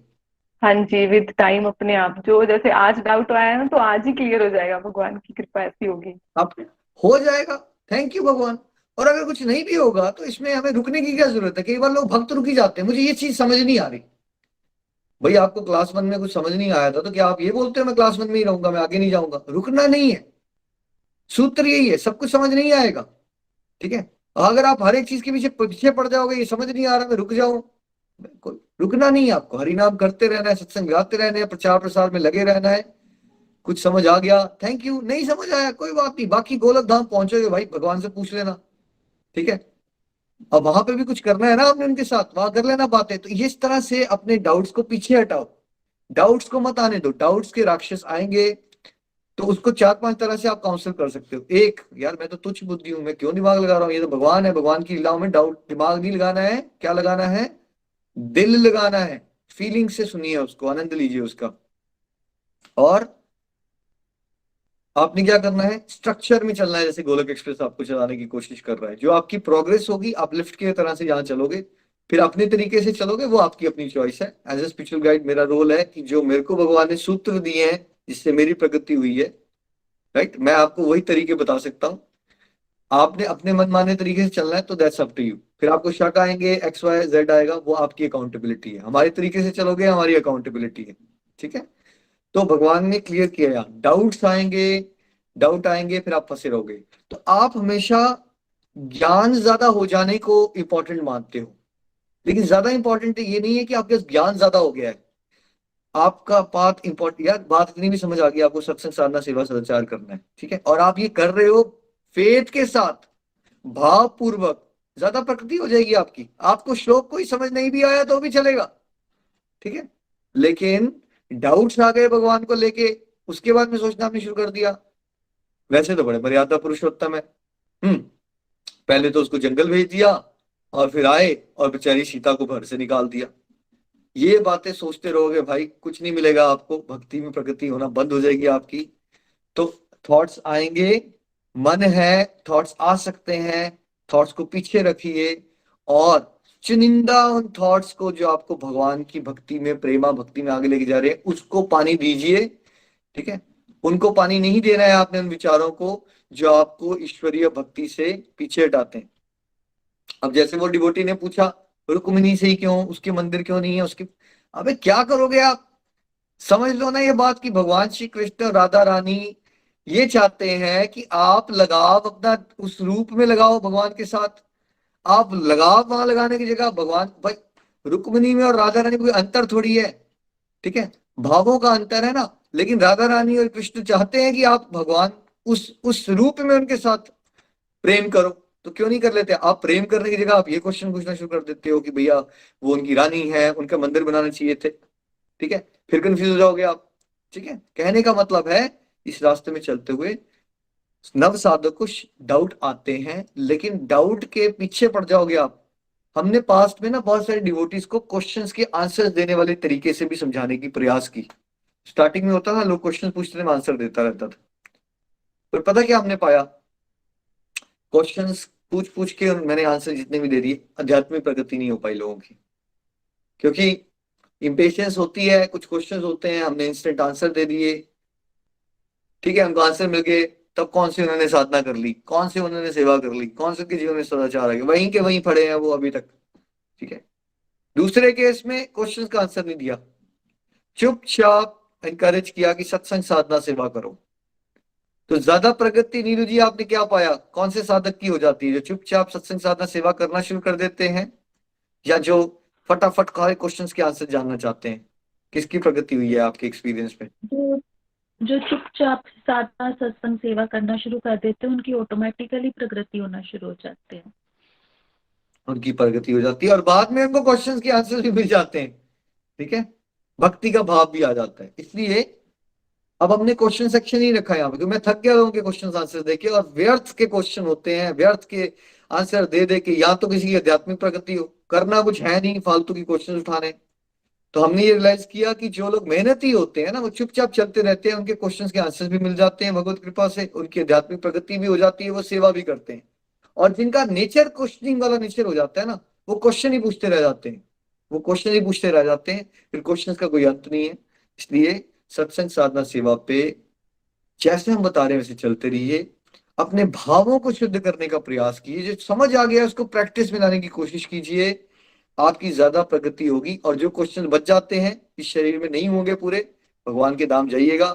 हाँ जी, विद टाइम अपने आप, जो जैसे आज डाउट आया है ना, तो आज ही क्लियर हो जाएगा, भगवान की कृपा ऐसी होगी। अब हो जाएगा, थैंक यू भगवान। और अगर कुछ नहीं भी होगा तो इसमें हमें रुकने की क्या जरूरत है? कई बार लोग भक्त रुक ही जाते हैं। मुझे ये चीज समझ नहीं आ रही। भाई, आपको क्लास 1 में कुछ समझ नहीं आया था तो क्या आप ये बोलते हो मैं क्लास 1 में ही रहूंगा, मैं आगे नहीं जाऊंगा? रुकना नहीं है, सूत्र यही है। सब कुछ समझ नहीं आएगा, ठीक है। अगर आप हर एक चीज के पीछे पीछे पड़ जाओगे, ये समझ नहीं आ रहा मैं रुक जाऊं, बिल्कुल रुकना नहीं है आपको। हरिनाम करते रहना है, सत्संग गाते रहना है, प्रचार प्रसार में लगे रहना है। कुछ समझ आ गया, थैंक यू। नहीं समझ आया, कोई बात नहीं। बाकी गोलक धाम पहुंचोगे भाई, भगवान से पूछ लेना, ठीक है। अब वहां पे भी कुछ करना है ना आपने उनके साथ, वहां कर लेना बातें। तो इस तरह से अपने डाउट्स को पीछे हटाओ, डाउट्स को मत आने दो। डाउट्स के राक्षस आएंगे तो उसको 4-5 तरह से आप काउंसिल कर सकते हो। एक, यार मैं तो तुच्छ बुद्धि हूं, मैं क्यों दिमाग लगा रहा हूँ, ये तो भगवान है, भगवान की लीलाओं में डाउट दिमाग नहीं लगाना है। क्या लगाना है? दिल लगाना है। फीलिंग से सुनिए उसको, आनंद लीजिए उसका। और आपने क्या करना है? स्ट्रक्चर में चलना है, जैसे गोलक एक्सप्रेस आपको चलाने की कोशिश कर रहा है। जो आपकी प्रोग्रेस होगी, आप लिफ्ट की तरह से जहां चलोगे, फिर अपने तरीके से चलोगे, वो आपकी अपनी चॉइस है। एज ए स्पिरिचुअल गाइड मेरा रोल है कि जो मेरे को भगवान ने सूत्र दिए हैं जिससे मेरी प्रगति हुई है, राइट, मैं आपको वही तरीके बता सकता हूँ। आपने अपने मनमाने तरीके से चलना है तो दैट्स अप टू यू। फिर आपको शक आएंगे, एक्स वाई जेड आएगा, वो आपकी अकाउंटेबिलिटी है। हमारे तरीके से चलोगे, हमारी अकाउंटेबिलिटी है, ठीक है। तो भगवान ने क्लियर किया यहाँ, डाउट्स आएंगे, डाउट आएंगे, फिर आप फंसे रहोगे। तो आप हमेशा ज्ञान ज्यादा हो जाने को इंपॉर्टेंट मानते हो, लेकिन ज्यादा इंपॉर्टेंट ये नहीं है कि आपके पास ज्ञान ज्यादा हो गया है। आपका पाथ इंपॉर्टेंट, यार बात इतनी भी समझ आ गई आपको, सत्संग साधना सेवा सदाचार करना है, ठीक है, और आप ये कर रहे हो फेथ के साथ, भाव पूर्वक, ज्यादा प्रगति हो जाएगी आपकी। आपको श्लोक कोई समझ नहीं भी आया तो भी चलेगा, ठीक है। लेकिन डाउट्स आ गए भगवान को लेके, उसके बाद में सोचना आपने शुरू कर दिया, वैसे तो बड़े मर्यादा पुरुषोत्तम है। पहले तो उसको जंगल भेज दिया, और फिर आए और बेचारी सीता को घर से निकाल दिया। ये बातें सोचते रहोगे भाई, कुछ नहीं मिलेगा आपको। भक्ति में प्रगति होना बंद हो जाएगी आपकी। तो थॉट्स आएंगे, मन है, थॉट्स आ सकते हैं, थॉट्स को पीछे रखिए। और चुनिंदा उन थॉट्स को जो आपको भगवान की भक्ति में, प्रेमा भक्ति में आगे लेके जा रहे हैं, उसको पानी दीजिए, ठीक है। उनको पानी नहीं देना है आपने, उन विचारों को जो आपको ईश्वरीय भक्ति से पीछे हटाते हैं। अब जैसे वो डिवोटी ने पूछा, रुक्मिणी से ही क्यों, उसके मंदिर क्यों नहीं है उसके? अबे क्या करोगे आप? समझ लो ना ये बात कि भगवान श्री कृष्ण, राधा रानी ये चाहते हैं कि आप लगाव अपना उस रूप में लगाओ भगवान के साथ। आप लगाव वहां लगाने की जगह भगवान, भाई रुक्मिणी में और राधा रानी में कोई अंतर थोड़ी है, ठीक है। भावों का अंतर है ना। लेकिन राधा रानी और कृष्ण चाहते हैं कि आप भगवान उस रूप में उनके साथ प्रेम करो। तो क्यों नहीं कर लेते? आप प्रेम करने की जगह आप ये क्वेश्चन पूछना शुरू कर देते हो कि भैया वो उनकी रानी है, उनका मंदिर बनाना चाहिए थे, ठीक है। फिर कंफ्यूज हो जाओगे आप, ठीक है। कहने का मतलब है, इस रास्ते में चलते हुए नव साधक को डाउट आते हैं, लेकिन डाउट के पीछे पड़ जाओगे आप। हमने पास्ट में ना बहुत सारे डिवोटीज को क्वेश्चंस के आंसर्स देने वाले तरीके से भी समझाने की प्रयास की। स्टार्टिंग में होता था लोग क्वेश्चन पूछते थे, मैं आंसर देता रहता था। पर पता क्या हमने पाया? क्वेश्चंस पूछ पूछ के मैंने आंसर जितने भी दे दिए, आध्यात्मिक प्रगति नहीं हो पाई लोगों की। क्योंकि इम्पेशंस होती है, कुछ क्वेश्चंस होते हैं, हमने इंस्टेंट आंसर दे दिए, ठीक है, उनको आंसर मिल गए, तब कौन सी उन्होंने साधना कर ली, कौन सी उन्होंने सेवा कर ली, कौन से के जीवन में सदाचार आ गया, वहीं के वहीं पड़े हैं वो अभी तक, ठीक है। दूसरे केस में क्वेश्चन का आंसर नहीं दिया, चुपचाप एनकरेज किया कि सत्संग साधना सेवा करो। तो ज्यादा प्रगति नीरू जी आपने क्या पाया? कौन से साधक की हो जाती है? जो चुपचाप सत्संग साधना सेवा करना शुरू कर देते हैं, या जो फटाफट सारे क्वेश्चंस के आंसर जानना चाहते हैं? किसकी प्रगति हुई है आपके एक्सपीरियंस में? जो जो चुपचाप साधना सत्संग सेवा करना शुरू कर देते हैं, उनकी ऑटोमेटिकली प्रगति होना शुरू हो जाते हैं। उनकी प्रगति हो जाती है, और बाद में उनको क्वेश्चंस के आंसर भी मिल जाते हैं, ठीक है। भक्ति का भाव भी आ जाता है। इसलिए अब हमने क्वेश्चन सेक्शन ही रखा है यहाँ पे, क्योंकि मैं थक गया हूँ कि क्वेश्चन आंसर देके, और व्यर्थ के क्वेश्चन होते हैं, व्यर्थ के आंसर दे दे के या तो किसी की आध्यात्मिक प्रगति हो, करना कुछ है नहीं, फालतू की क्वेश्चन उठाने। तो हमने ये रियलाइज किया कि जो लोग मेहनती होते हैं ना, वो चुपचाप चलते रहते हैं, उनके क्वेश्चंस के आंसर्स भी मिल जाते हैं भगवत कृपा से, उनकी आध्यात्मिक प्रगति भी हो जाती है, वो सेवा भी करते हैं। और जिनका नेचर क्वेश्चनिंग वाला नेचर हो जाता है ना, वो क्वेश्चन ही पूछते रह जाते हैं, वो क्वेश्चन ही पूछते रह जाते हैं, फिर क्वेश्चंस का कोई अंत नहीं है। इसलिए सत्संग साधना सेवा पे जैसे हम बता रहे हैं वैसे चलते रहिए, अपने भावों को शुद्ध करने का प्रयास कीजिए, जो समझ आ गया है उसको प्रैक्टिस में लाने की कोशिश कीजिए, आपकी ज्यादा प्रगति होगी। और जो क्वेश्चन बच जाते हैं इस शरीर में नहीं होंगे पूरे, भगवान के धाम जाइएगा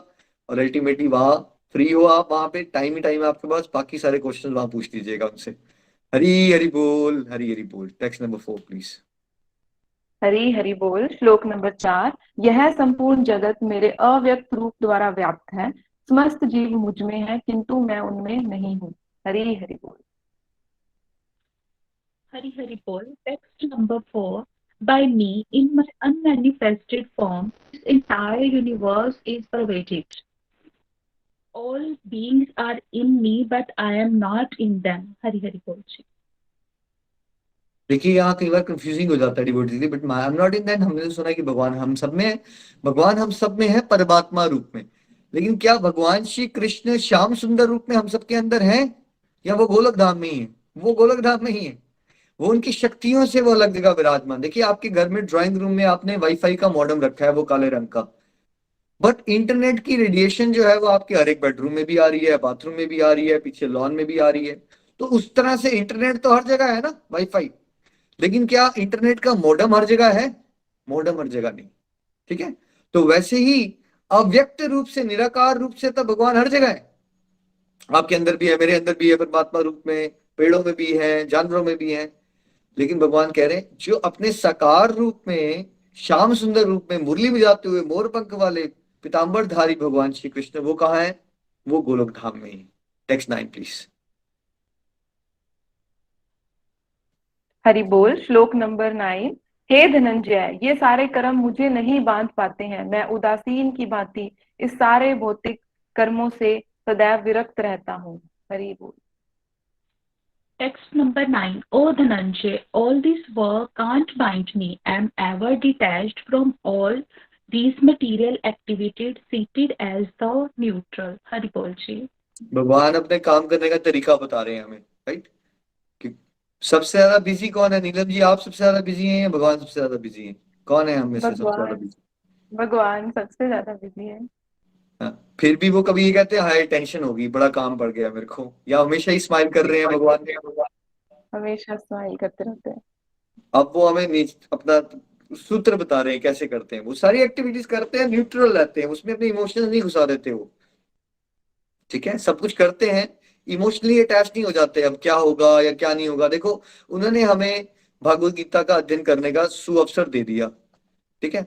और अल्टीमेटली वहां फ्री हो आप, वहां पे टाइम ही टाइम है आपके पास, बाकी सारे क्वेश्चन वहां पूछ लीजिएगा उनसे। हरी हरि बोल, हरी हरि बोल। Text number 4 please. Hari Hari बोल। श्लोक नंबर 4। यह संपूर्ण जगत मेरे अव्यक्त रूप द्वारा व्याप्त है, समस्त जीव मुझ में है किंतु मैं उनमें नहीं हूँ। हरि हरि बोल। Hari Hari Bol. Text number 4. By me, in my unmanifested form, this entire universe is pervaded. All beings are in me, but I am not in them. Hari Hari Bol. जी। देखिए यहाँ कई बार कंफ्यूजिंग हो जाता है डिवोटीज के लिए, but I am not in that. हमने तो सुना है कि भगवान हम सब में है, भगवान हम सब में है परमात्मा रूप में, लेकिन क्या भगवान श्री कृष्ण श्याम सुंदर रूप में हम सबके अंदर हैं, या वो गोलक धाम में ही है? वो गोलक धाम में ही है, वो उनकी शक्तियों से वो अलग जगह विराजमान। देखिए आपके घर में ड्राइंग रूम में आपने वाईफाई का मॉडेम रखा है, वो काले रंग का, बट इंटरनेट की रेडिएशन जो है वो आपके हर एक बेडरूम में भी आ रही है, बाथरूम में भी आ रही है, पीछे लॉन में भी आ रही है। तो उस तरह से इंटरनेट तो हर जगह है ना, वाईफाई, लेकिन क्या इंटरनेट का मॉडेम हर जगह है? मॉडेम हर जगह नहीं। ठीक है, तो वैसे ही अव्यक्त रूप से, निराकार रूप से तो भगवान हर जगह है, आपके अंदर भी है, मेरे अंदर भी है, परमात्मा रूप में, पेड़ों में भी है, जानवरों में भी है। लेकिन भगवान कह रहे हैं जो अपने साकार रूप में, श्याम सुंदर रूप में, मुरली बजाते हुए मोर पंख वाले पीताम्बरधारी भगवान श्री कृष्ण, वो कहाँ है? वो गोलोक धाम में ही। Text 9 please. हरि बोल। श्लोक नंबर 9। हे धनंजय, ये सारे कर्म मुझे नहीं बांध पाते हैं, मैं उदासीन की भांति इस सारे भौतिक कर्मों से सदैव विरक्त रहता हूँ। हरि बोल। Text number 9. O Dhananjay, all this work can't bind me. I am ever detached from all these material activities, seated as the neutral. Hari Bol जी। भगवान अपने काम करने का तरीका बता रहे हैं हमें, राइट? कि सबसे ज्यादा बिजी कौन है? नीलम जी, आप सबसे ज्यादा बिजी हैं या भगवान सबसे ज्यादा बिजी हैं? कौन है हम में से सबसे ज्यादा भगवान। बिजी? भगवान सबसे ज्यादा बिजी है। हाँ, फिर भी वो कभी ये कहते हैं हाई टेंशन होगी, बड़ा काम पड़ गया मेरे को, या हमेशा ही स्माइल कर रहे हैं भगवान? हमेशा स्माइल करते रहते हैं। अब वो हमें अपना सूत्र बता रहे हैं कैसे करते हैं, वो सारी एक्टिविटीज करते हैं, न्यूट्रल रहते हैं, उसमें अपने इमोशंस नहीं घुसा देते वो। ठीक है, सब कुछ करते हैं, इमोशनली अटैच नहीं हो जाते अब क्या होगा या क्या नहीं होगा। देखो, उन्होंने हमें भगवत गीता का अध्ययन करने का सुअवसर दे दिया। ठीक है,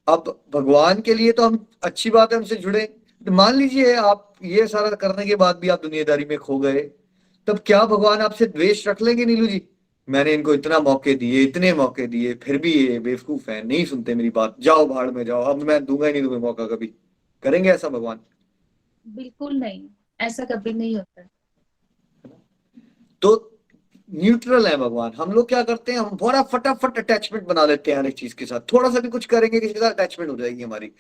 अब भगवान के लिए तो हम, अच्छी बात है हमसे जुड़े, तो मान लीजिए आप ये सारा करने के बाद भी आप दुनियादारी में खो गए, तब क्या भगवान आपसे द्वेष रख लेंगे? नीलू जी, मैंने इनको इतना मौके दिए, इतने मौके दिए, फिर भी ये बेवकूफ है, नहीं सुनते मेरी बात, जाओ भाड़ में जाओ, अब मैं दूंगा ही नहीं तुम्हें मौका कभी? करेंगे ऐसा भगवान? बिल्कुल नहीं, ऐसा कभी नहीं होता। तो न्यूट्रल है भगवान। हम लोग क्या करते हैं, हम बड़ा फटाफट अटैचमेंट बना लेते हैं हर एक चीज के साथ, थोड़ा सा भी कुछ करेंगे किसी के साथ अटैचमेंट हो जाएगी हमारी,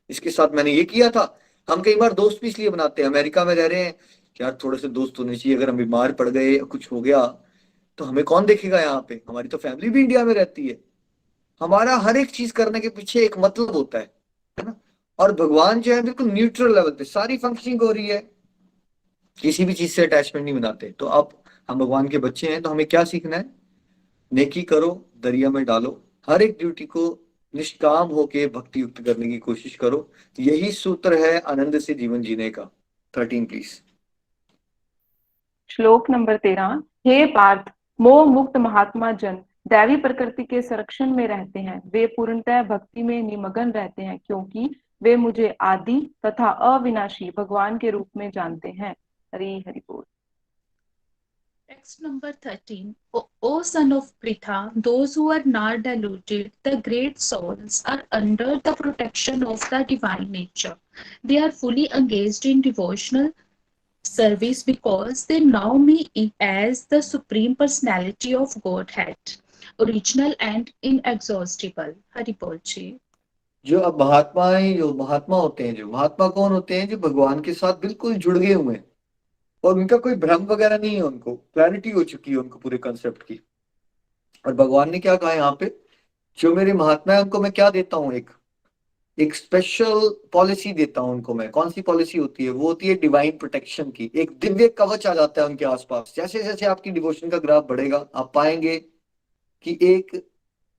इसके साथ मैंने ये किया था। हम कई बार दोस्त भी इसलिए बनाते हैं, अमेरिका में रह रहे हैं, यार थोड़े से दोस्त होने चाहिए, अगर हम बीमार पड़ गए, कुछ हो गया तो हमें कौन देखेगा यहाँ पे? हमारी तो फैमिली भी इंडिया में रहती है। हमारा हर एक चीज करने के पीछे एक मतलब होता है ना? और भगवान जो है बिल्कुल न्यूट्रल लेवल पे सारी फंक्शनिंग हो रही है, किसी भी चीज से अटैचमेंट नहीं बनाते। तो अब हम भगवान के बच्चे हैं, तो हमें क्या सीखना है? नेकी करो, दरिया में डालो, हर एक ड्यूटी को निष्काम होके भक्ति युक्त करने की कोशिश करो। यही सूत्र है आनंद से जीवन जीने का। 13 प्लीज। श्लोक नंबर 13। हे पार्थ, मोह मुक्त महात्मा जन दैवी प्रकृति के संरक्षण में रहते हैं, वे पूर्णतः भक्ति में निमग्न रहते हैं, क्योंकि वे मुझे आदि तथा अविनाशी भगवान के रूप में जानते हैं। हरि हरि बोल। Text number 13. O son of Pritha, those who are not deluded, the great souls, are under the protection of the divine nature. They are fully engaged in devotional service because they know me as the Supreme Personality of Godhead, original and inexhaustible. Hari Bol Ji. जो अब महात्माएं, जो महात्मा होते हैं, जो महात्मा कौन होते हैं? जो भगवान के साथ बिल्कुल जुड़ गए हुए हैं और उनका कोई भ्रम वगैरह नहीं है, उनको क्लैरिटी हो चुकी है उनको पूरे कंसेप्ट की। और भगवान ने क्या कहा यहाँ पे? जो मेरे महात्मा है उनको मैं क्या देता हूँ? एक एक स्पेशल पॉलिसी देता हूं उनको मैं। कौन सी पॉलिसी होती है? वो होती है डिवाइन प्रोटेक्शन की। एक दिव्य कवच आ जाता है उनके आसपास। जैसे जैसे आपकी डिवोशन का ग्राफ बढ़ेगा, आप पाएंगे कि एक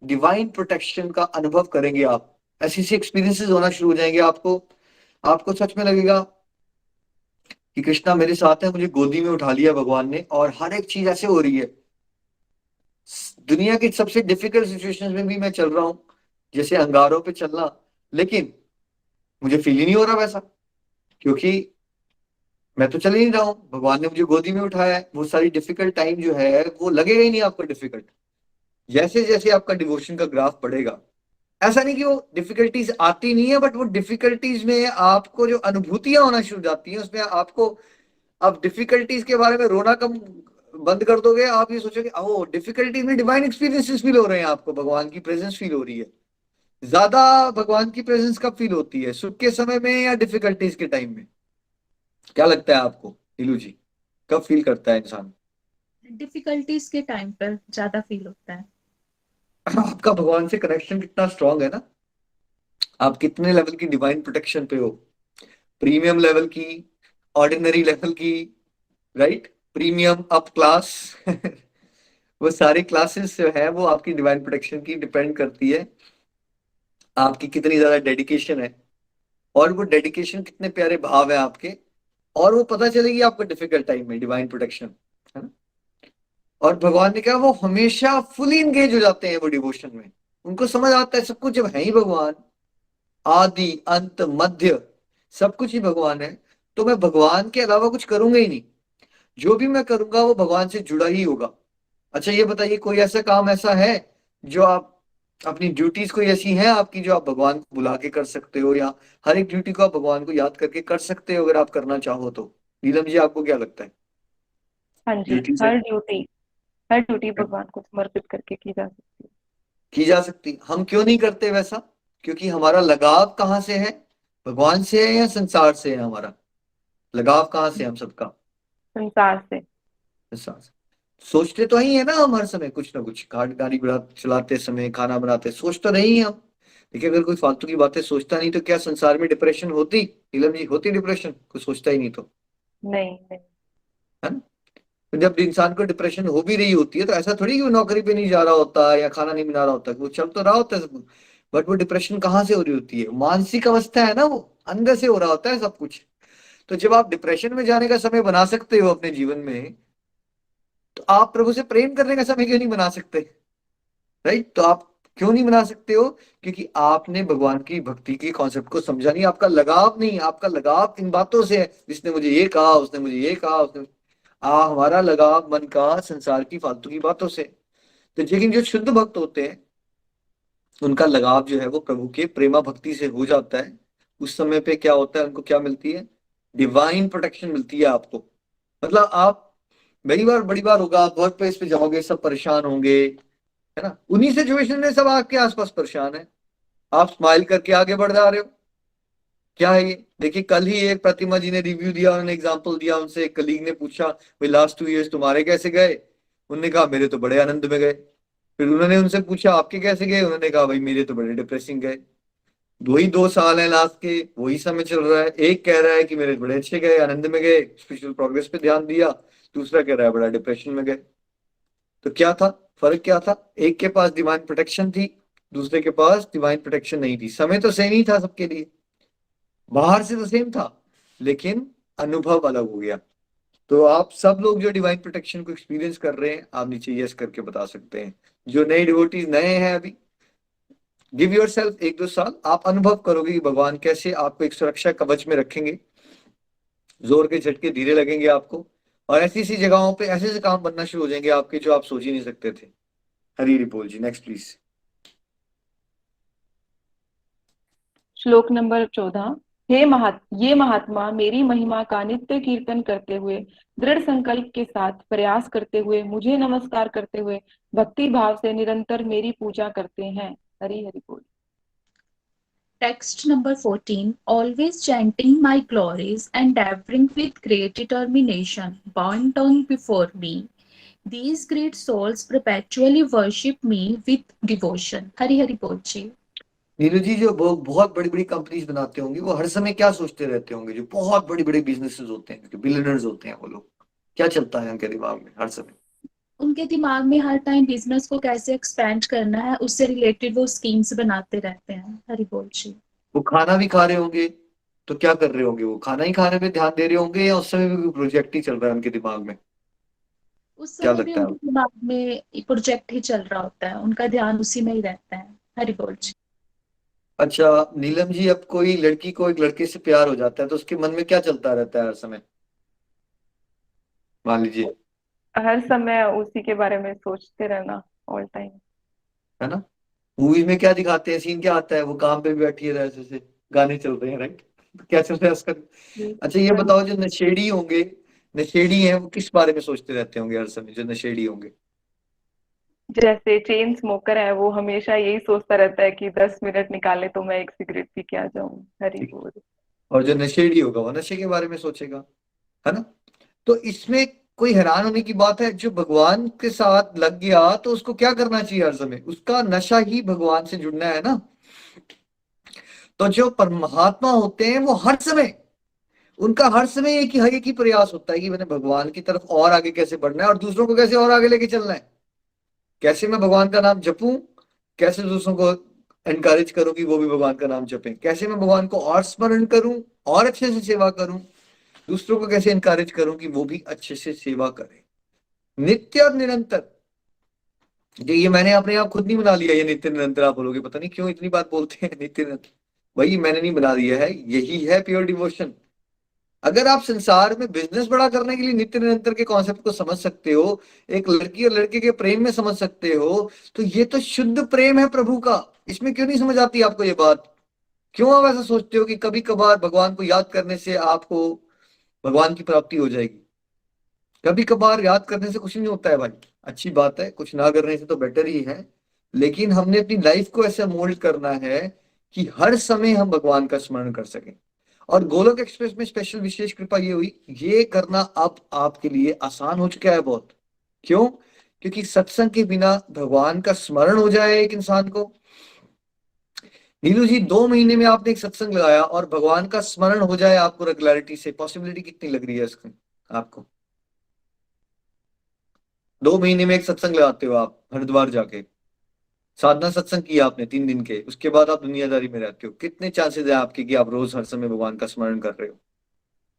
डिवाइन प्रोटेक्शन का अनुभव करेंगे आप। ऐसे ऐसे एक्सपीरियंसेस होना शुरू हो जाएंगे आपको। आपको सच में लगेगा कि कृष्णा मेरे साथ है, मुझे गोदी में उठा लिया भगवान ने, और हर एक चीज ऐसे हो रही है। दुनिया की सबसे डिफिकल्ट सिचुएशंस में भी मैं चल रहा हूं, जैसे अंगारों पे चलना, लेकिन मुझे फील ही नहीं हो रहा वैसा, क्योंकि मैं तो चल ही नहीं रहा हूं, भगवान ने मुझे गोदी में उठाया है। वो सारी डिफिकल्ट टाइम जो है वो लगेगा ही नहीं आपको डिफिकल्ट। जैसे जैसे आपका डिवोशन का ग्राफ बढ़ेगा, ऐसा नहीं कि वो डिफिकल्टीज आती नहीं है, बट वो डिफिकल्टीज में आपको जो अनुभूतियां होना शुरू हो जाती हैं, उसमें आपको, अब डिफिकल्टीज के बारे में रोना कम बंद कर दोगे। आप ये सोचोगे ओ डिफिकल्टीज में डिवाइन एक्सपीरियंसेस फील हो रहे हैं, आपको भगवान की प्रेजेंस फील हो रही है। ज्यादा भगवान की प्रेजेंस कब फील होती है? सुख के समय में या डिफिकल्टीज के टाइम में? क्या लगता है आपको नीलू जी, कब फील करता है इंसान? डिफिकल्टीज के टाइम पर ज्यादा फील होता है। आपका भगवान से कनेक्शन कितना स्ट्रांग है ना। आप कितने लेवल की डिवाइन प्रोटेक्शन पे हो? प्रीमियम लेवल की, ऑर्डिनरी लेवल की, राइट? प्रीमियम, अप क्लास वो सारी क्लासेस जो है वो आपकी डिवाइन प्रोटेक्शन की डिपेंड करती है, आपकी कितनी ज्यादा डेडिकेशन है, और वो डेडिकेशन कितने प्यारे भाव है आपके, और वो पता चलेगी आपको डिफिकल्ट टाइम में डिवाइन प्रोटेक्शन, है ना। और भगवान ने कहा वो हमेशा फुली इंगेज हो जाते हैं वो डिवोशन में। उनको समझ आता है सब कुछ जब है ही भगवान, आदि अंत मध्य सब कुछ ही भगवान है, तो मैं भगवान के अलावा कुछ करूंगा ही नहीं। जो भी मैं करूंगा वो भगवान से जुड़ा ही होगा। अच्छा ये बताइए, कोई ऐसा काम ऐसा है जो आप अपनी ड्यूटीज कोई ऐसी है आपकी जो आप भगवान को बुला के कर सकते हो, या हर एक ड्यूटी को आप भगवान को याद करके कर सकते हो अगर आप करना चाहो तो? नीलम जी आपको क्या लगता है? हाँ जी, ड्यूटी से हर ड्यूटी भगवान को समर्पित करके की जा सकती है। की जा सकती, हम क्यों नहीं करते वैसा? क्योंकि हमारा लगाव कहाँ से है? भगवान से है या संसार से है? हमारा लगाव कहाँ से है हम सबका? संसार से। संसार से। सोचते तो ही है ना हम हर समय कुछ ना कुछ, गाड़ी घोड़ा चलाते समय, खाना बनाते, सोच तो नहीं है हम। देखिए अगर कोई फालतू की बातें सोचता नहीं तो क्या संसार में डिप्रेशन होती? नीलम जी होती डिप्रेशन? कोई सोचता ही नहीं तो, नहीं नहीं। है ना। तो जब इंसान को डिप्रेशन हो भी रही होती है तो ऐसा थोड़ी कि वो नौकरी पे नहीं जा रहा होता या खाना नहीं बना रहा होता, वो चल तो रहा होता है सब कुछ। बट वो डिप्रेशन कहाँ से हो रही होती है? मानसिक अवस्था है ना, वो अंदर से हो रहा होता है सब कुछ। तो जब आप डिप्रेशन में जाने का समय बना सकते हो अपने जीवन में, तो आप प्रभु से प्रेम करने का समय क्यों नहीं बना सकते? राइट? तो आप क्यों नहीं बना सकते हो? क्योंकि आपने भगवान की भक्ति के कॉन्सेप्ट को समझा नहीं, आपका लगाव नहीं। आपका लगाव इन बातों से है, जिसने मुझे ये कहा, उसने मुझे ये कहा, उसने हमारा लगाव मन का संसार की फालतू की बातों से। तो लेकिन जो शुद्ध भक्त होते हैं उनका लगाव जो है वो प्रभु के प्रेमा भक्ति से हो जाता है। उस समय पे क्या होता है, उनको क्या मिलती है? डिवाइन प्रोटेक्शन मिलती है आपको। मतलब आप बड़ी बार होगा, आप वर्क प्लेस पे जाओगे, सब परेशान होंगे, है ना। उन्हीं सिचुएशन में सब आपके आसपास परेशान है, आप स्माइल करके आगे बढ़ जा रहे हो। क्या है ये? देखिए कल ही एक प्रतिमा जी ने रिव्यू दिया, उन्होंने एग्जांपल दिया। उनसे एक कलीग ने पूछा भाई लास्ट 2 इयर्स तुम्हारे कैसे गए? उन्होंने कहा मेरे तो बड़े आनंद में गए। फिर उन्होंने उनसे पूछा आपके कैसे गए? उन्होंने कहा भाई मेरे तो बड़े डिप्रेसिंग गए। वही 2 साल है लास्ट के, वही समय चल रहा है। एक कह रहा है कि मेरे बड़े अच्छे गए, आनंद में गए, स्पिरिचुअल प्रोग्रेस पे ध्यान दिया। दूसरा कह रहा है बड़ा डिप्रेशन में गए। तो क्या था फर्क? क्या था? एक के पास डिवाइन प्रोटेक्शन थी, दूसरे के पास डिवाइन प्रोटेक्शन नहीं थी। समय तो सेम ही था सबके लिए, बाहर से तो सेम था, लेकिन अनुभव अलग हो गया। तो आप सब लोग जो डिवाइन प्रोटेक्शन को एक्सपीरियंस कर रहे हैं, आप नीचे यस करके बता सकते हैं। जो नए डिवोटीज नए हैं अभी, गिव योरसेल्फ 1-2 साल, आप अनुभव करोगे कि भगवान कैसे आपको एक सुरक्षा कवच में रखेंगे। जोर के झटके धीरे लगेंगे आपको, और ऐसी ऐसी जगहों पे ऐसे ऐसे काम बनना शुरू हो जाएंगे आपके जो आप सोच ही नहीं सकते थे। हरी हरी बोल जी, नेक्स्ट प्लीज। श्लोक नंबर 14। ये महात्मा मेरी महिमा का नित्य कीर्तन करते हुए, दृढ़ संकल्प के साथ प्रयास करते हुए, मुझे नमस्कार करते हुए, भक्ति भाव से निरंतर मेरी पूजा करते हैं। हरि हरि बोल। Text number 14. Always chanting my glories, endeavoring with great determination, bowing down before me. These great souls perpetually worship me with devotion. Hari Hari Bol ji. Neeru जी, जो बहुत बड़ी बड़ी कंपनीज बनाते होंगे वो हर समय क्या सोचते रहते होंगे? जो बहुत बड़ी बड़ी बिजनेसेस होते हैं, बिलियनर्स होते हैं, वो लोग क्या चलता है उनके दिमाग में हर समय? उनके दिमाग में हर टाइम बिजनेस को कैसे एक्सपेंड करना है, उससे रिलेटेड वो स्कीम्स बनाते रहते हैं। हरि बोल जी। वो खाना भी खा रहे होंगे तो क्या कर रहे होंगे? वो खाना ही खाने पे ध्यान दे रहे होंगे या उस समय भी कोई प्रोजेक्ट ही चल रहा है उनके दिमाग में? उस क्या समय भी लगता है उनके आपको? दिमाग में प्रोजेक्ट ही चल रहा होता है, उनका ध्यान उसी में ही रहता है। हरि बोल जी। अच्छा नीलम जी, अब कोई लड़की को एक लड़के से प्यार हो जाता है तो उसके मन में क्या चलता रहता है हर समय? मान लीजिए, हर समय उसी के बारे में सोचते रहना, ऑल टाइम। है ना? मूवीज में क्या दिखाते हैं, सीन क्या आता है? वो काम पे भी बैठी है ऐसे से, गाने चल रहे हैं, राइट? क्या चल रहा है उसका? अच्छा ये बताओ, जो नशेड़ी होंगे, नशेड़ी हैं, वो किस बारे में सोचते रहते होंगे हर समय, जो नशेड़ी होंगे? जैसे चेन स्मोकर है, वो हमेशा यही सोचता रहता है कि 10 मिनट निकाले तो मैं एक सिगरेट पी के आ जाऊं। हरि ठीक। बोल। और जो नशेड़ी होगा वो नशे के बारे में सोचेगा, है ना? तो इसमें कोई हैरान होने की बात है? जो भगवान के साथ लग गया तो उसको क्या करना चाहिए हर समय? उसका नशा ही भगवान से जुड़ना है ना। तो जो परमात्मा होते हैं वो हर समय, उनका हर समय एक ही प्रयास होता है कि मैंने भगवान की तरफ और आगे कैसे बढ़ना है और दूसरों को कैसे और आगे लेके चलना है। कैसे मैं भगवान का नाम जपूं, कैसे दूसरों को एनकरेज करूं कि वो भी भगवान का नाम जपें, कैसे मैं भगवान को और स्मरण करूं और अच्छे से सेवा करूं, दूसरों को कैसे एनकरेज करूं कि वो भी अच्छे से सेवा करें, नित्य और निरंतर। ये मैंने अपने आप खुद नहीं बना लिया, ये नित्य निरंतर। आप बोलोगे पता नहीं क्यों इतनी बात बोलते हैं नित्य निरंतर। वही मैंने नहीं बना दिया है, यही है प्योर डिवोशन। अगर आप संसार में बिजनेस बड़ा करने के लिए नित्य निरंतर के कॉन्सेप्ट को समझ सकते हो, एक लड़की और लड़के के प्रेम में समझ सकते हो, तो ये तो शुद्ध प्रेम है प्रभु का। इसमें क्यों नहीं समझ आती आपको ये बात? क्यों आप ऐसा सोचते हो कि कभी कभार भगवान को याद करने से आपको भगवान की प्राप्ति हो जाएगी? कभी कभार याद करने से कुछ नहीं होता है भाई। अच्छी बात है, कुछ ना करने से तो बेटर ही है, लेकिन हमने अपनी लाइफ को ऐसा मोल्ड करना है कि हर समय हम भगवान का स्मरण कर सकें। और गोलोक एक्सप्रेस में स्पेशल विशेष कृपा ये हुई, ये करना अब आपके लिए आसान हो चुका है बहुत। क्यों? क्योंकि सत्संग के बिना भगवान का स्मरण हो जाए एक इंसान को। नीलू जी, 2 महीने में आपने एक सत्संग लगाया और भगवान का स्मरण हो जाए आपको रेगुलरिटी से, पॉसिबिलिटी कितनी लग रही है इसकी आपको? 2 महीने में एक सत्संग लगाते हो आप, हरिद्वार जाके साधना सत्संग किया आपने 3 दिन के, उसके बाद आप दुनियादारी में रहते हो, कितने चांसेस है आपके कि आप रोज हर समय भगवान का स्मरण कर रहे हो?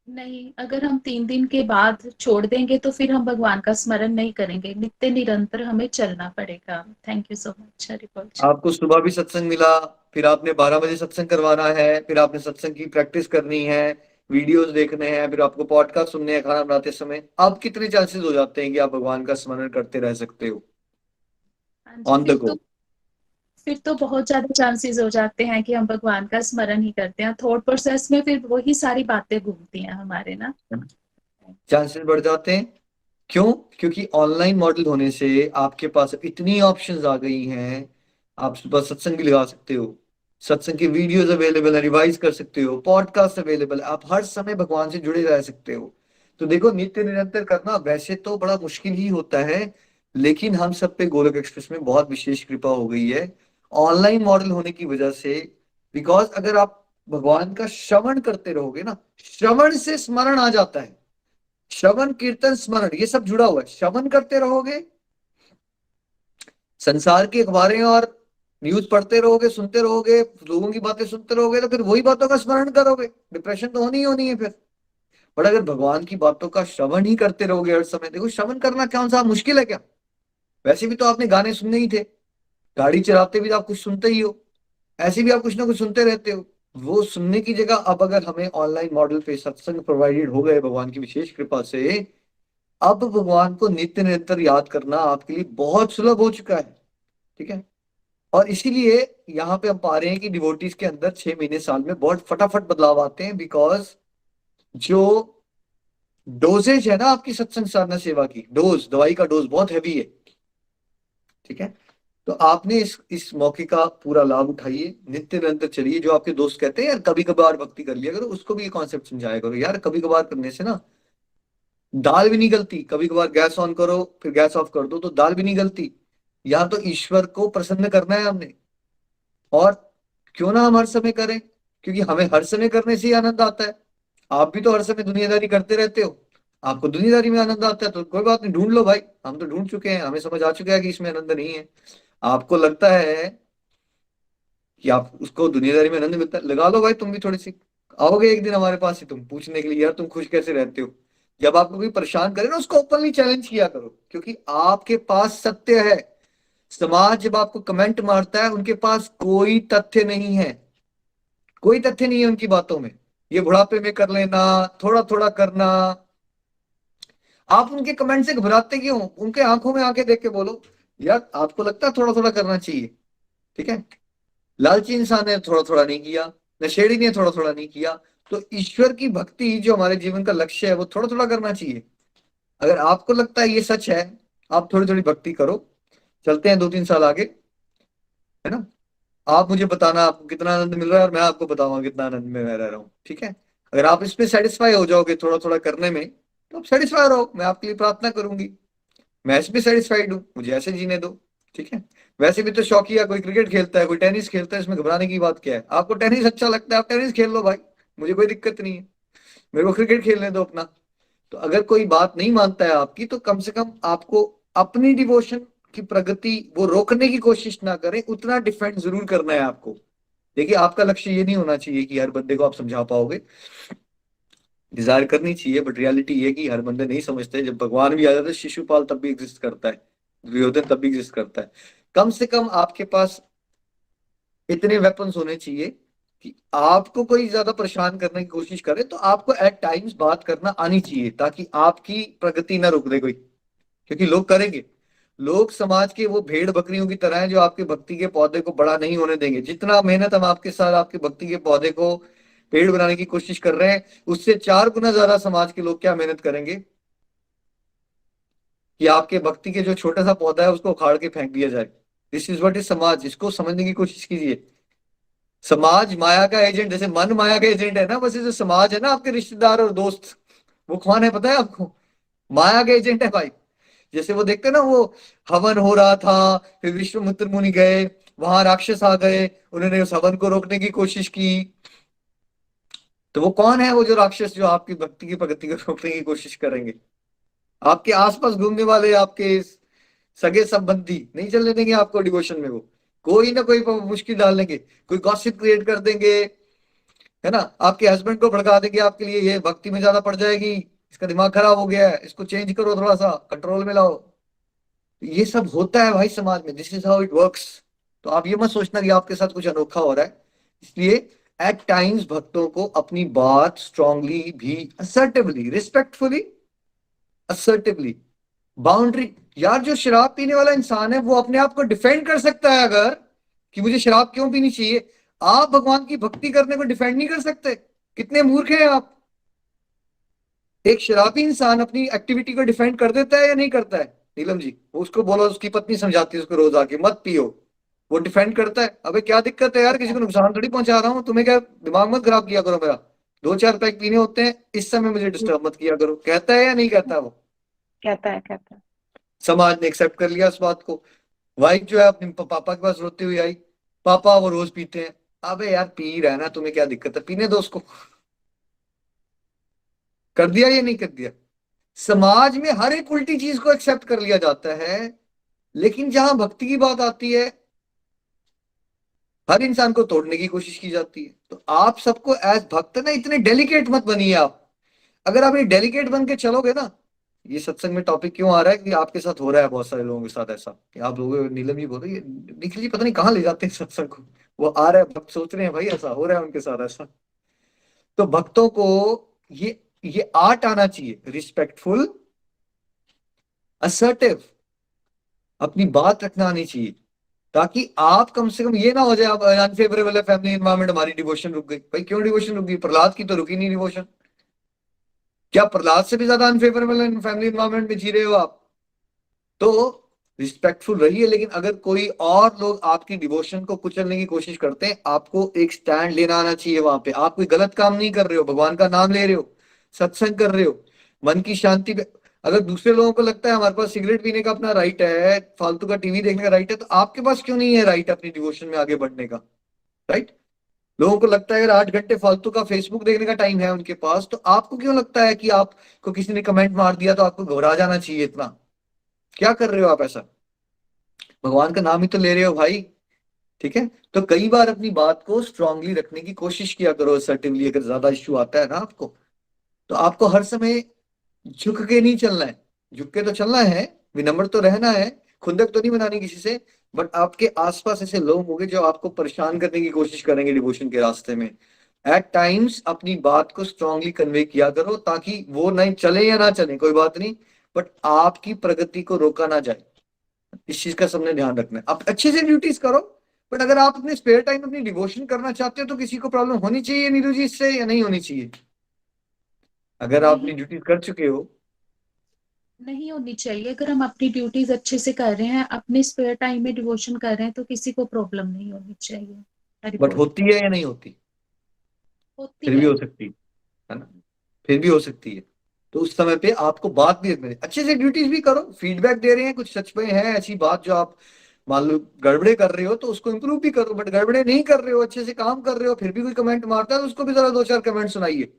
नहीं, अगर हम 3 दिन के बाद छोड़ देंगे तो फिर हम भगवान का स्मरण नहीं करेंगे, नित्य निरंतर हमें चलना पड़ेगा। Thank you so much. Hari बोल जी। आपको सुबह भी सत्संग मिला, फिर आपने 12 बजे सत्संग करवाना है, फिर आपने सत्संग की प्रैक्टिस करनी है, वीडियोस देखने हैं, फिर आपको पॉडकास्ट सुनने हैं खाना बनाते समय। अब कितने चांसेस हो जाते हैं कि आप भगवान का स्मरण करते रह सकते हो हाँ जी, ऑन द गो? फिर तो बहुत ज्यादा चांसेस हो जाते हैं कि हम भगवान का स्मरण ही करते हैं। थॉट प्रोसेस में फिर वही सारी बातें घूमती हैं हमारे ना। चांसेस बढ़ जाते हैं। क्यों? क्योंकि ऑनलाइन मॉडल होने से आपके पास इतनी ऑप्शंस आ गई हैं। आप सुबह सत्संग भी लगा सकते हो, सत्संग की वीडियोस अवेलेबल है, रिवाइज कर सकते हो, पॉडकास्ट अवेलेबल है, आप हर समय भगवान से जुड़े रह सकते हो। तो देखो, नित्य निरंतर करना वैसे तो बड़ा मुश्किल ही होता है, लेकिन हम सब पे गोलोक एक्सप्रेस में बहुत विशेष कृपा हो गई है ऑनलाइन मॉडल होने की वजह से। बिकॉज अगर आप भगवान का श्रवण करते रहोगे ना, श्रवण से स्मरण आ जाता है। श्रवण कीर्तन स्मरण ये सब जुड़ा हुआ है। श्रवण करते रहोगे, संसार की अखबारें और न्यूज पढ़ते रहोगे, सुनते रहोगे, लोगों की बातें सुनते रहोगे, तो फिर वही बातों का स्मरण करोगे, डिप्रेशन तो होनी ही होनी है फिर। बट अगर भगवान की बातों का श्रवण ही करते रहोगे हर समय, देखो श्रवण करना कौन सा मुश्किल है क्या? वैसे भी तो आपने गाने सुनने ही थे, गाड़ी चलाते भी तो आप कुछ सुनते ही हो, ऐसे भी आप कुछ ना कुछ सुनते रहते हो। वो सुनने की जगह अब अगर हमें ऑनलाइन मॉडल पे सत्संग प्रोवाइडेड हो गए भगवान की विशेष कृपा से, अब भगवान को नित्य निरंतर याद करना आपके लिए बहुत सुलभ हो चुका है, ठीक है। और इसीलिए यहाँ पे हम पा रहे हैं कि डिवोटीज के अंदर 6 महीने साल में बहुत फटाफट बदलाव आते हैं, बिकॉज जो डोजेज है ना आपकी सत्संग साधना सेवा की, डोज, दवाई का डोज बहुत हैवी है, ठीक है। तो आपने इस मौके का पूरा लाभ उठाइए, नित्य निरंतर चलिए। जो आपके दोस्त कहते हैं यार कभी कभार भक्ति कर लिया करो, उसको भी ये कॉन्सेप्ट समझाया करो, यार कभी कभार करने से ना दाल भी नहीं गलती। कभी कभार गैस ऑन करो फिर गैस ऑफ कर दो तो दाल भी नहीं गलती। यहाँ तो ईश्वर को प्रसन्न करना है हमने, और क्यों ना हम हर समय करें, क्योंकि हमें हर समय करने से ही आनंद आता है। आप भी तो हर समय दुनियादारी करते रहते हो, आपको दुनियादारी में आनंद आता है, तो कोई बात नहीं, ढूंढ लो भाई। हम तो ढूंढ चुके हैं, हमें समझ आ चुका है कि इसमें आनंद नहीं है। आपको लगता है कि आप उसको दुनियादारी में आनंद मिलता है, लगा लो भाई तुम भी थोड़ी सी। आओगे एक दिन हमारे पास ही तुम पूछने के लिए, यार तुम खुश कैसे रहते हो। जब आपको कोई परेशान करे ना, उसको ओपनली चैलेंज किया करो, क्योंकि आपके पास सत्य है। समाज जब आपको कमेंट मारता है, उनके पास कोई तथ्य नहीं है, कोई तथ्य नहीं है उनकी बातों में। ये बुढ़ापे में कर लेना, थोड़ा थोड़ा करना। आप उनके कमेंट से घबराते क्यों? उनके आंखों में आंखें देख के बोलो, यार आपको लगता है थोड़ा थोड़ा करना चाहिए, ठीक है। लालची इंसान ने थोड़ा थोड़ा नहीं किया, नशेड़ी ने थोड़ा थोड़ा नहीं किया। तो ईश्वर की भक्ति जो हमारे जीवन का लक्ष्य है, वो थोड़ा थोड़ा करना चाहिए। अगर आपको लगता है ये सच है, आप थोड़ी थोड़ी भक्ति करो। चलते हैं 2-3 साल आगे, है ना। आप मुझे बताना आपको कितना आनंद मिल रहा है, और मैं आपको बताऊंगा कितना आनंद में मैं रह रहा हूँ, ठीक है। अगर आप इसमें सेटिस्फाई हो जाओगे थोड़ा थोड़ा करने में, तो आप सेटिस्फाई रहो, मैं आपके लिए प्रार्थना करूंगी। मैं इसमें सेटिस्फाइड हूँ, मुझे ऐसे जीने दो, ठीक है। वैसे भी तो शौकिया, कोई क्रिकेट खेलता है, कोई टेनिस खेलता है, इसमें घबराने की बात क्या है? आपको टेनिस अच्छा लगता है, आप टेनिस खेल लो भाई, मुझे कोई दिक्कत नहीं है, मेरे को क्रिकेट खेलने दो अपना। तो अगर कोई बात नहीं मानता है आपकी, तो कम से कम आपको अपनी डिवोशन की प्रगति वो रोकने की कोशिश ना करें, उतना डिफेंड जरूर करना है आपको। देखिए, आपका लक्ष्य ये नहीं होना चाहिए कि हर बंदे को आप समझा पाओगे। डिजायर करनी चाहिए, बट रियलिटी ये कि हर बंदे नहीं समझते। जब भगवान भी आ जाते हैं, शिशुपाल तब भी एग्जिस्ट करता है, दुर्योधन तब भी एग्जिस्ट करता है। कम से कम आपके पास इतने वेपन्स होने चाहिए कि आपको कोई ज्यादा परेशान करने की कोशिश करे तो आपको एट टाइम्स बात करना आनी चाहिए, ताकि आपकी प्रगति ना रुक दे कोई। क्योंकि लोग करेंगे, लोग समाज के वो भेड़ बकरियों की तरह हैं जो आपके भक्ति के पौधे को बड़ा नहीं होने देंगे। जितना मेहनत हम आपके साथ आपके भक्ति के पौधे को पेड़ बनाने की कोशिश कर रहे हैं, उससे 4 गुना ज्यादा समाज के लोग क्या मेहनत करेंगे कि आपके भक्ति के जो छोटा सा पौधा है उसको उखाड़ के फेंक दिया जाए। दिस इज व्हाट इज समाज। इसको समझने की कोशिश कीजिए। समाज माया का एजेंट, जैसे मन माया का एजेंट है ना, बस ये जो समाज है ना, आपके रिश्तेदार और दोस्त, वो कौन है पता है आपको? माया के एजेंट है भाई। जैसे वो देखते हैं ना, वो हवन हो रहा था, फिर विश्वामित्र मुनि गए, वहां राक्षस आ गए, उन्होंने उस हवन को रोकने की कोशिश की। तो वो कौन है? वो जो राक्षस जो आपकी भक्ति की प्रगति को रोकने की कोशिश करेंगे। आपके आसपास घूमने वाले आपके सगे संबंधी नहीं चलने देंगे आपको डिवोशन में। वो कोई ना कोई मुश्किल डाल देंगे, कोई गॉसिप क्रिएट कर देंगे, है ना। आपके हस्बैंड को भड़का देंगे आपके लिए, ये भक्ति में ज्यादा पड़ जाएगी, इसका दिमाग खराब हो गया है, इसको चेंज करो, थोड़ा सा कंट्रोल में लाओ। ये सब होता है भाई समाज में, this is how it works. तो आप ये मत सोचना कि आपके साथ कुछ अनोखा हो रहा है। इसलिए एट टाइम्स भक्तों को अपनी बात स्ट्रांगली भी, असर्टिवली, रिस्पेक्टफुली, असर्टिवली, बाउंड्री। यार जो शराब पीने वाला इंसान है वो अपने आप को डिफेंड कर सकता है अगर, कि मुझे शराब क्यों पीनी चाहिए। आप भगवान की भक्ति करने को डिफेंड नहीं कर सकते? कितने मूर्ख हैं आप। एक शराबी इंसान अपनी एक्टिविटी को डिफेंड कर देता है या नहीं करता है? नीलम जी, वो उसको बोलो, उसकी पत्नी समझाती है उसको रोज आके, मत पियो, वो डिफेंड करता है। अबे क्या दिक्कत है यार, किसी को नुकसान थोड़ी पहुंचा रहा हूँ, तुम्हें क्या, दिमाग मत खराब किया करो मेरा। 2-4 पैक पीने होते हैं, इस समय मुझे डिस्टर्ब मत किया करो। कहता है या नहीं कहता? वो कहता है, कहता है। समाज ने एक्सेप्ट कर लिया उस बात को। वाइफ जो है अपने पापा के पास रोती हुई आई, पापा वो रोज पीते हैं। अबे यार पी रहा है ना, तुम्हें क्या दिक्कत है, पीने दो उसको। कर दिया या नहीं कर दिया? समाज में हर एक उल्टी चीज को एक्सेप्ट कर लिया जाता है, लेकिन जहां भक्ति की बात आती है, हर इंसान को तोड़ने की कोशिश की जाती है। तो आप सबको एज भक्त ना इतने डेलिकेट मत बनिए आप। अगर आप ये डेलिकेट बन के चलोगे ना, ये सत्संग में टॉपिक क्यों आ रहा है कि आपके साथ हो रहा है बहुत सारे लोगों के साथ ऐसा, कि आप लोग, नीलम जी बोल रही है, निखिल जी पता नहीं कहाँ ले जाते हैं सत्संग को, वो आ रहा है, भक्त सोच रहे हैं भाई ऐसा हो रहा है उनके साथ ऐसा। तो भक्तों को ये आर्ट आना चाहिए, रिस्पेक्टफुल, असर्टिव, अपनी बात रखना आनी चाहिए, ताकि आप कम से कम ये ना हो जाए आप अनफेवरेबल है फैमिली एनवायरमेंट, हमारी डिवोशन रुक गई। भाई क्यों डिवोशन रुक गई? प्रहलाद की तो रुकी नहीं डिवोशन। क्या प्रहलाद से भी ज्यादा अनफेवरेबल फैमिली एनवायरमेंट में जी रहे हो आप? तो रिस्पेक्टफुल रहिए, लेकिन अगर कोई और लोग आपकी डिवोशन को कुचलने की कोशिश करते हैं, आपको एक स्टैंड लेना आना चाहिए वहां पे। आप कोई गलत काम नहीं कर रहे हो, भगवान का नाम ले रहे हो, सत्संग कर रहे हो, मन की शांति पे। अगर दूसरे लोगों को लगता है हमारे पास सिगरेट पीने का अपना राइट है, फालतू का टीवी देखने का राइट है, तो आपके पास क्यों नहीं है राइट अपनी डिवोशन में आगे बढ़ने का? राइट? लोगों को लगता है अगर 8 घंटे फालतू का फेसबुक देखने का टाइम है उनके पास, तो आपको क्यों लगता है कि आपको किसी ने कमेंट मार दिया तो आपको घबरा जाना चाहिए इतना? क्या कर रहे हो आप ऐसा? भगवान का नाम ही तो ले रहे हो भाई। ठीक है, तो कई बार अपनी बात को स्ट्रांगली रखने की कोशिश किया करो असर्टिवली। अगर ज्यादा इश्यू आता है ना आपको, तो आपको हर समय झुक के नहीं चलना है। झुक के तो चलना है, विनम्र तो रहना है, खुंदक तो नहीं बनानी किसी से, बट आपके आसपास ऐसे लोग होंगे जो आपको परेशान करने की कोशिश करेंगे डिवोशन के रास्ते में। एट टाइम्स अपनी बात को स्ट्रांगली कन्वे किया करो, ताकि वो नहीं चले या ना चले कोई बात नहीं, बट आपकी प्रगति को रोका ना जाए। इस चीज का सबने ध्यान रखना है। आप अच्छे से ड्यूटीज करो, बट अगर आप अपने स्पेयर टाइम में अपनी डिवोशन करना चाहते हो, तो किसी को प्रॉब्लम होनी चाहिए नीरू जी इससे, या नहीं होनी चाहिए? अगर आप अपनी नहीं, ड्यूटीज कर चुके हो, नहीं होनी चाहिए। अगर हम अपनी ड्यूटीज अच्छे से कर रहे हैं, अपने स्पेयर टाइम में डिवोशन कर रहे हैं, तो किसी को प्रॉब्लम नहीं होनी चाहिए। हरि बट बोल। होती है या नहीं होती? होती फिर भी है। हो सकती है ना? फिर भी हो सकती है। तो उस समय पे आपको बात भी रखनी है। अच्छे से ड्यूटीज भी करो, फीडबैक दे रहे हैं कुछ सच में है ऐसी बात जो आप मान लो गड़बड़े कर रहे हो, तो उसको इंप्रूव भी करो। बट गड़बड़े नहीं कर रहे हो, अच्छे से काम कर रहे हो, फिर भी कोई कमेंट मारता है, तो उसको भी जरा 2-4 कमेंट सुनाइए,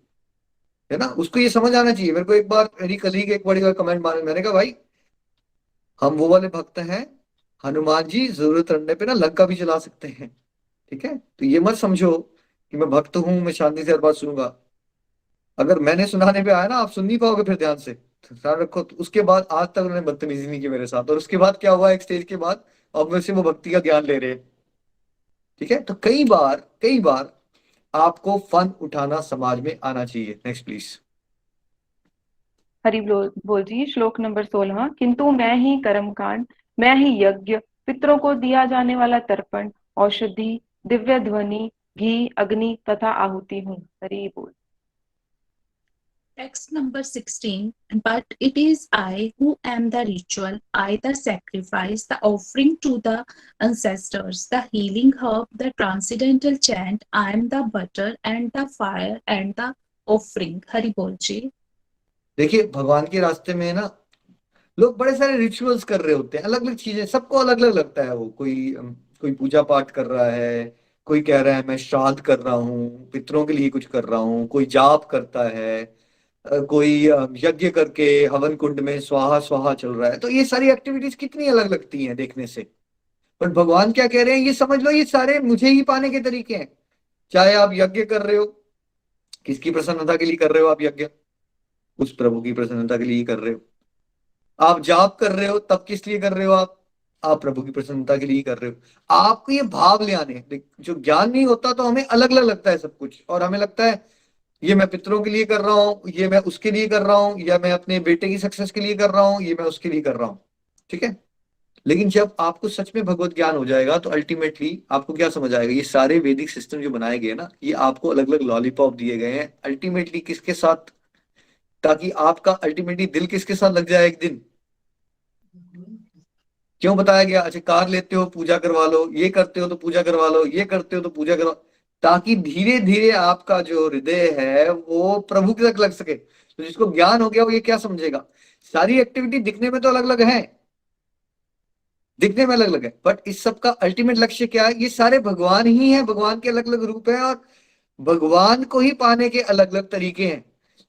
है ना? उसको ये समझ आना चाहिए। मेरे को एक बार मेरी कलीग एक बड़ी बार कमेंट मारे, मैंने कहा भाई हम वो वाले भक्त हैं, हनुमान जी जरूरत पड़ने पे ना लंका भी चला सकते हैं। ठीक है, तो ये मत समझो कि मैं भक्त हूं, मैं शांति से हर बात सुनूंगा। अगर मैंने सुनाने पे आया ना, आप सुन नहीं पाओगे फिर ध्यान से, तो ध्यान रखो। तो उसके बाद आज तक उन्होंने बदतमीजी नहीं की मेरे साथ। और उसके बाद क्या हुआ, एक स्टेज के बाद अब मेरे से वो भक्ति का ज्ञान ले रहे हैं। ठीक है, तो कई बार आपको फन उठाना समाज में आना चाहिए। Next please. हरि बोल जी। श्लोक नंबर 16। किंतु मैं ही कर्मकांड, मैं ही यज्ञ, पितरों को दिया जाने वाला तर्पण, औषधि, दिव्य ध्वनि, घी, अग्नि तथा आहुति हूँ। हरि बोल। Text number 16. But it is I who am the ritual, I the sacrifice, the offering to the ancestors, the healing herb, the transcendental chant. I am the butter and the fire and the offering. Hari Bol ji. देखिए भगवान के रास्ते में ना लोग बड़े सारे रिचुअल्स कर रहे होते हैं, अलग अलग चीजें, सबको अलग अलग लगता है। वो कोई पूजा पाठ कर रहा है, कोई कह रहा है मैं श्राद्ध कर रहा हूँ, पितरों के लिए कुछ कर रहा हूँ, कोई जाप करता है, कोई यज्ञ करके हवन कुंड में स्वाहा स्वाहा चल रहा है। तो ये सारी एक्टिविटीज कितनी अलग लगती हैं देखने से, बट भगवान क्या कह रहे हैं, ये समझ लो ये सारे मुझे ही पाने के तरीके हैं। चाहे आप यज्ञ कर रहे हो, किसकी प्रसन्नता के लिए कर रहे हो आप यज्ञ? उस प्रभु की प्रसन्नता के लिए ही कर रहे हो। आप जाप कर रहे हो, तब किस लिए कर रहे हो आप प्रभु की प्रसन्नता के लिए ही कर रहे हो। आपको ये भाव ले आने, जो ज्ञान नहीं होता तो हमें अलग अलग लगता है सब कुछ, और हमें लगता है ये मैं पितरों के लिए कर रहा हूँ, ये मैं उसके लिए कर रहा हूँ, या मैं अपने बेटे की सक्सेस के लिए कर रहा हूँ, ये मैं उसके लिए कर रहा हूँ। ठीक है, लेकिन जब आपको सच में भगवत ज्ञान हो जाएगा, तो अल्टीमेटली आपको क्या समझ आएगा, ये सारे वैदिक सिस्टम जो बनाए गए ना, ये आपको अलग अलग लॉलीपॉप दिए गए हैं अल्टीमेटली किसके साथ, ताकि आपका अल्टीमेटली दिल किसके साथ लग जाए एक दिन। क्यों बताया गया? अच्छा, कार लेते हो पूजा करवा लो, ये करते हो तो पूजा करवा लो, ये करते हो तो पूजा करवा, ताकि धीरे धीरे आपका जो हृदय है वो प्रभु के तक लग सके। तो जिसको ज्ञान हो गया वो ये क्या समझेगा, सारी एक्टिविटी दिखने में तो अलग अलग है, दिखने में अलग अलग है, बट इस सब का अल्टीमेट लक्ष्य क्या है? ये सारे भगवान ही है, भगवान के अलग अलग रूप है, और भगवान को ही पाने के अलग अलग तरीके हैं।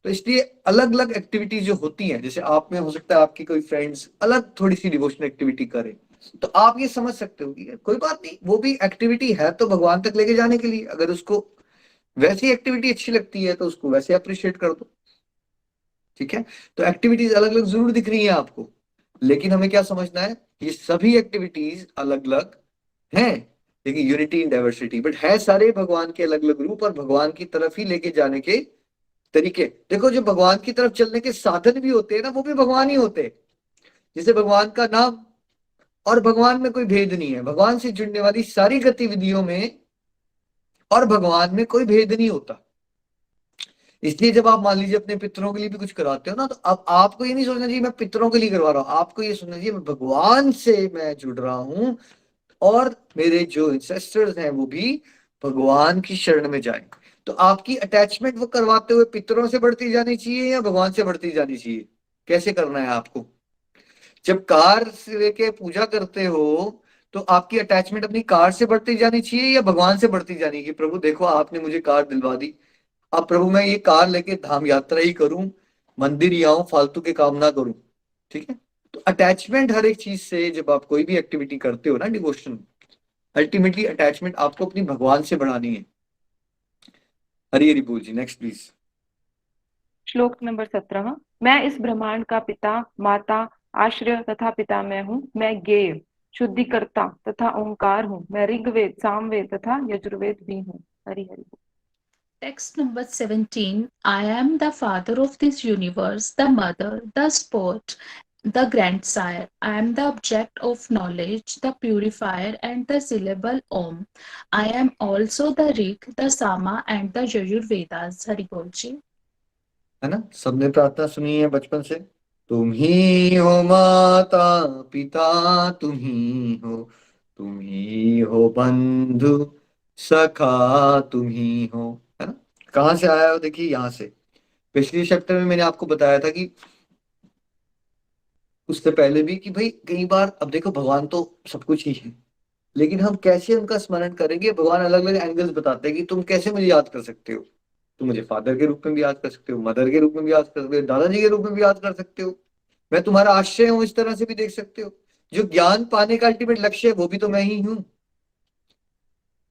तो इसलिए अलग अलग एक्टिविटी जो होती हैं, जैसे आप में हो सकता है आपकी कोई फ्रेंड्स अलग थोड़ी सी डिवोशनल एक्टिविटी करे, तो आप ये समझ सकते हो कि कोई बात नहीं, वो भी एक्टिविटी है तो भगवान तक लेके जाने के लिए। अगर उसको वैसी एक्टिविटी अच्छी लगती है तो उसको वैसे अप्रिशिएट कर दो। ठीक है, तो एक्टिविटीज अलग अलग जरूर दिख रही है आपको, लेकिन हमें क्या समझना है, ये सभी एक्टिविटीज अलग अलग हैं, लेकिन यूनिटी इन डाइवर्सिटी, बट है सारे भगवान के अलग अलग रूप, और भगवान की तरफ ही लेके जाने के तरीके। देखो जो भगवान की तरफ चलने के साधन भी होते हैं ना, वो भी भगवान ही होते हैं। जैसे भगवान का नाम और भगवान में कोई भेद नहीं है। भगवान से जुड़ने वाली सारी गतिविधियों में और भगवान में कोई भेद नहीं होता। इसलिए जब आप मान लीजिए अपने पितरों के लिए भी कुछ कराते हो ना, तो अब आपको ये नहीं सोचना चाहिए मैं पितरों के लिए करवा रहा हूं, आपको ये सोचना चाहिए मैं भगवान से मैं जुड़ रहा हूं और मेरे जो इंसेस्टर्स हैं वो भी भगवान की शरण में जाए। तो आपकी अटैचमेंट वो करवाते हुए पितरों से बढ़ती जानी चाहिए या भगवान से बढ़ती जानी चाहिए? कैसे करना है आपको? जब कार से लेके पूजा करते हो तो आपकी अटैचमेंट अपनी कार से बढ़ती जानी चाहिए या भगवान से बढ़ती जानी कि प्रभु देखो आपने मुझे कार दिलवा दी, अब प्रभु मैं ये कार लेके धाम यात्रा ही करूं, मंदिर ही आऊं, फालतू के काम ना करूं। ठीक है? तो अटैचमेंट हर एक चीज से, जब आप कोई भी एक्टिविटी करते हो ना डिवोशन, अल्टीमेटली अटैचमेंट आपको अपनी भगवान से बढ़ानी है। हरी हरी बोल जी। Next please. श्लोक नंबर 17। मैं इस ब्रह्मांड का पिता, माता, आश्रय तथा पितामह हूँ। मैं ज्ञेय, शुद्धिकर्ता तथा ओंकार हूँ। मैं ऋग्वेद, सामवेद तथा यजुर्वेद भी हूँ। हरि हरि बोल। Text number 17. I am the father of this universe, the mother, the sport, the grandsire. I am the object of knowledge, the purifier, and the syllable Om. I am also the Rig, the Sama, and the Yajur Vedas. Hari Bol Ji. है ना? सबने प्रार्थना सुनी है बचपन से, तुम ही हो माता पिता, तुम ही हो, तुम ही हो बंधु सखा, तुम ही हो। है ना? कहाँ से आया हो? देखिए यहाँ से। पिछले चैप्टर में मैंने आपको बताया था कि उससे पहले भी कि भाई कई बार, अब देखो भगवान तो सब कुछ ही है, लेकिन हम कैसे उनका स्मरण करेंगे? भगवान अलग अलग एंगल्स बताते हैं कि तुम कैसे मुझे याद कर सकते हो। तुम मुझे फादर के रूप में भी याद कर सकते हो, मदर के रूप में भी याद कर सकते हो, दादाजी के रूप में भी याद कर सकते हो, मैं तुम्हारा आश्रय हूं, इस तरह से भी देख सकते हो। जो ज्ञान पाने का अल्टीमेट लक्ष्य है वो भी तो मैं ही हूँ।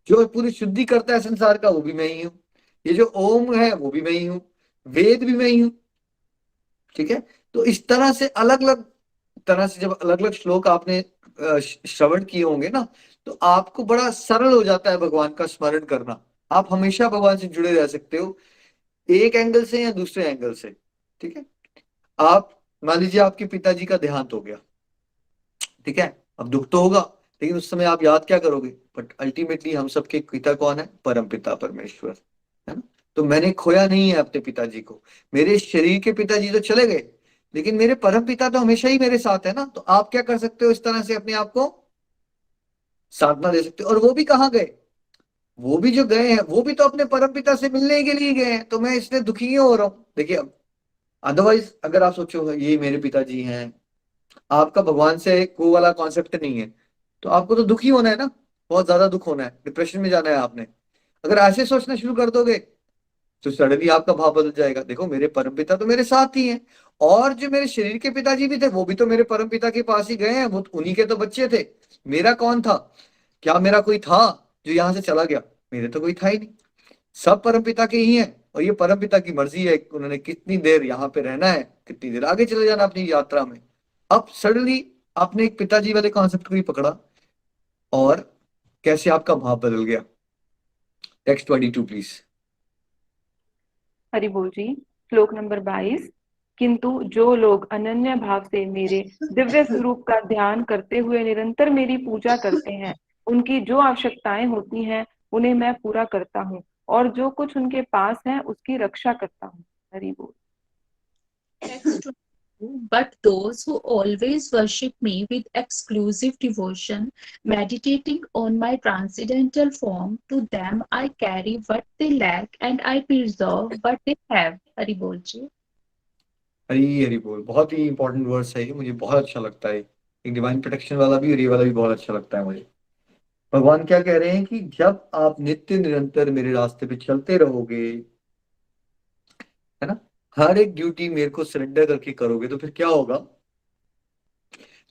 जो पूरी शुद्धि करता है संसार का वो भी मैं ही हूँ। ये जो ओम है वो भी मैं ही हूँ, वेद भी मैं ही हूँ। ठीक है? तो इस तरह से अलग अलग तरह से जब अलग अलग श्लोक आपने श्रवण किए होंगे ना, तो आपको बड़ा सरल हो जाता है भगवान का स्मरण करना। आप हमेशा भगवान से जुड़े रह सकते हो, एक एंगल से या दूसरे एंगल से। ठीक है? आप मान लीजिए आपके पिताजी का देहांत हो गया, ठीक है, अब दुख तो होगा, लेकिन उस समय आप याद क्या करोगे? बट अल्टीमेटली हम सबके पिता कौन है? परम पिता परमेश्वर। है ना? तो मैंने खोया नहीं है अपने पिताजी को। मेरे शरीर के पिताजी तो चले गए, लेकिन मेरे परम पिता तो हमेशा ही मेरे साथ है ना। तो आप क्या कर सकते हो? इस तरह से अपने आप को सांत्वना दे सकते हो। और वो भी कहाँ गए? वो भी जो गए हैं वो भी तो अपने परम पिता से मिलने के लिए गए हैं, तो मैं इसलिए दुखी क्यों हो रहा हूँ? देखिए, अदरवाइज अगर आप सोचो ये मेरे पिताजी हैं, आपका भगवान से वो वाला कॉन्सेप्ट नहीं है, तो आपको तो दुखी होना है ना, बहुत ज्यादा दुख होना है, डिप्रेशन में जाना है आपने। अगर ऐसे सोचना शुरू कर दोगे तो सडनली आपका भाव बदल जाएगा। देखो मेरे परम पिता तो मेरे साथ ही हैं, और जो मेरे शरीर के पिताजी भी थे वो भी तो मेरे परम पिता के पास ही गए हैं, वो उन्हीं के तो बच्चे थे। मेरा कौन था? क्या मेरा कोई था जो यहाँ से चला गया? मेरे तो कोई था ही नहीं। सब परम पिता के ही हैं, और ये परम पिता की मर्जी है कि उन्होंने कितनी देर यहाँ पे रहना है, कितनी देर आगे चले जाना अपनी यात्रा में। अब सडनली आपने एक पिताजी वाले कॉन्सेप्ट को ही पकड़ा, और कैसे आपका भाव बदल गया। Text 22 please. हरि बोल जी। श्लोक नंबर 22। किंतु जो लोग अनन्य भाव से मेरे दिव्य स्वरूप का ध्यान करते हुए निरंतर मेरी पूजा करते हैं, उनकी जो आवश्यकताएं होती हैं उन्हें मैं पूरा करता हूँ, और जो कुछ उनके पास है उसकी रक्षा करता हूँ। हरि बोल। Text 22. But those who always worship me with exclusive devotion, meditating on my transcendental form, to them I carry what they lack and I preserve what they have. Hari Bol Ji. हरी हरी बोल। बहुत ही इंपॉर्टेंट वर्ड्स है ये, मुझे बहुत अच्छा लगता है। एक डिवाइन प्रोटेक्शन वाला भी और ये वाला भी बहुत अच्छा लगता है मुझे। भगवान क्या कह रहे हैं कि जब आप नित्य निरंतर मेरे रास्ते पे चलते रहोगे, है ना, हर एक ड्यूटी मेरे को सरेंडर करके करोगे, तो फिर क्या होगा?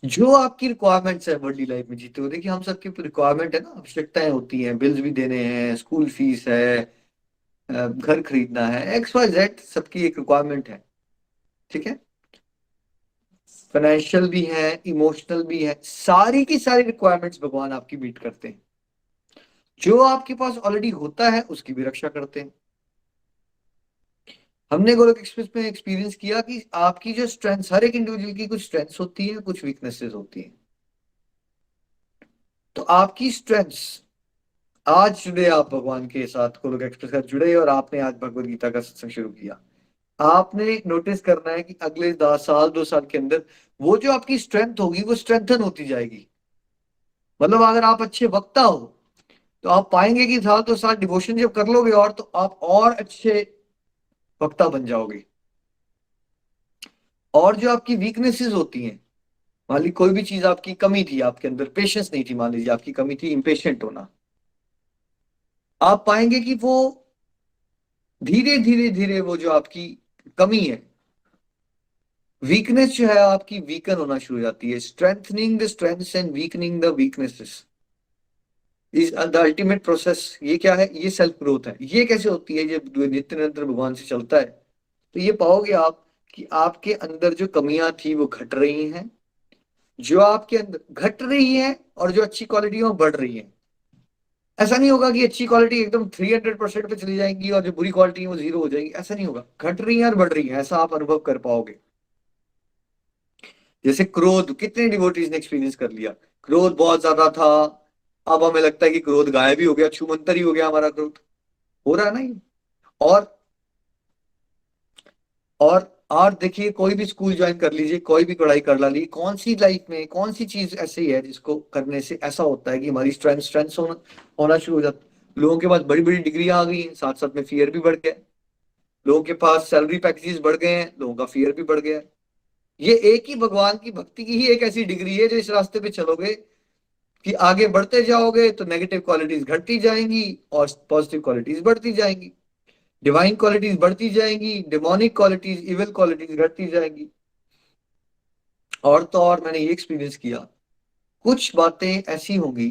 जो आपकी रिक्वायरमेंट्स है वर्ल्डली लाइफ में जीते हो, देखिए हम सबकी रिक्वायरमेंट है ना, आवश्यकताएं होती हैं, बिल्स भी देने हैं, स्कूल फीस है, घर खरीदना है, एक्स वाई जेड, सबकी एक रिक्वायरमेंट है। ठीक है? फाइनेंशियल भी है, इमोशनल भी है, सारी की सारी रिक्वायरमेंट्स भगवान आपकी मीट करते हैं। जो आपके पास ऑलरेडी होता है उसकी भी रक्षा करते हैं। हमने गोलोक एक्सप्रेस में एक्सपीरियंस किया कि आपकी जो स्ट्रेंथ्स, हर एक इंडिविजुअल की कुछ स्ट्रेंथ्स होती है, कुछ वीकनेसेस होती हैं। तो आपकी स्ट्रेंथ्स, आज जुड़े आप भगवान के साथ, गोलोक एक्सप्रेस का जुड़े और आपने आज भगवत गीता का सत्संग शुरू किया, आपने नोटिस करना है कि अगले 10 साल 2 साल के अंदर वो जो आपकी स्ट्रेंथ होगी वो स्ट्रेंथन होती जाएगी। मतलब अगर आप अच्छे वक्ता हो तो आप पाएंगे कि साल 2 साल डिवोशन जब कर लोगे और, तो आप और अच्छे वक्ता बन जाओगे। और जो आपकी वीकनेसेस होती हैं, मान ली कोई भी चीज आपकी कमी थी, आपके अंदर पेशेंस नहीं थी, मान लीजिए आपकी कमी थी इम्पेशेंट होना, आप पाएंगे कि वो धीरे धीरे धीरे वो जो आपकी कमी है, वीकनेस जो है आपकी वीकन होना शुरू हो जाती है। Strengthening the strengths and weakening the weaknesses is the ultimate process. ये क्या है? ये सेल्फ ग्रोथ है। ये कैसे होती है? जब नित्य निरंतर भगवान से चलता है तो ये पाओगे आप कि आपके अंदर जो कमियां थी वो घट रही हैं, जो आपके अंदर घट रही है, और जो अच्छी क्वालिटी है वो बढ़ रही है। ऐसा नहीं होगा कि अच्छी क्वालिटी एकदम 300% पे चली जाएंगी और जो बुरी क्वालिटी है वो 0 हो जाएगी। ऐसा नहीं होगा, घट रही है और बढ़ रही है, ऐसा आप अनुभव कर पाओगे। जैसे क्रोध, कितने डिवोटीज ने एक्सपीरियंस कर लिया, क्रोध बहुत ज्यादा था, अब हमें लगता है कि क्रोध गायब ही हो गया, छूमंतर ही हो गया हमारा क्रोध। हो रहा है ना ये। और और देखिए, कोई भी स्कूल ज्वाइन कर लीजिए, कोई भी पढ़ाई कर ला लीजिए, कौन सी लाइफ में कौन सी चीज ऐसी है जिसको करने से ऐसा होता है कि हमारी स्ट्रेंथ होना शुरू हो जाता है। लोगों के पास बड़ी बड़ी डिग्रियां आ गई हैं, साथ साथ में फियर भी बढ़ गया है। लोगों के पास सैलरी पैकेजेस बढ़ गए हैं, लोगों का फियर भी बढ़ गया है। ये एक ही भगवान की भक्ति की ही एक ऐसी डिग्री है जो इस रास्ते पे चलोगे कि आगे बढ़ते जाओगे तो नेगेटिव क्वालिटीज घटती जाएंगी और पॉजिटिव क्वालिटीज बढ़ती जाएंगी, डिवाइन क्वालिटीज बढ़ती जाएंगी, डिमोनिक क्वालिटीज, इविल क्वालिटीज घटती जाएंगी। और तो और मैंने ये एक्सपीरियंस किया, कुछ बातें ऐसी होंगी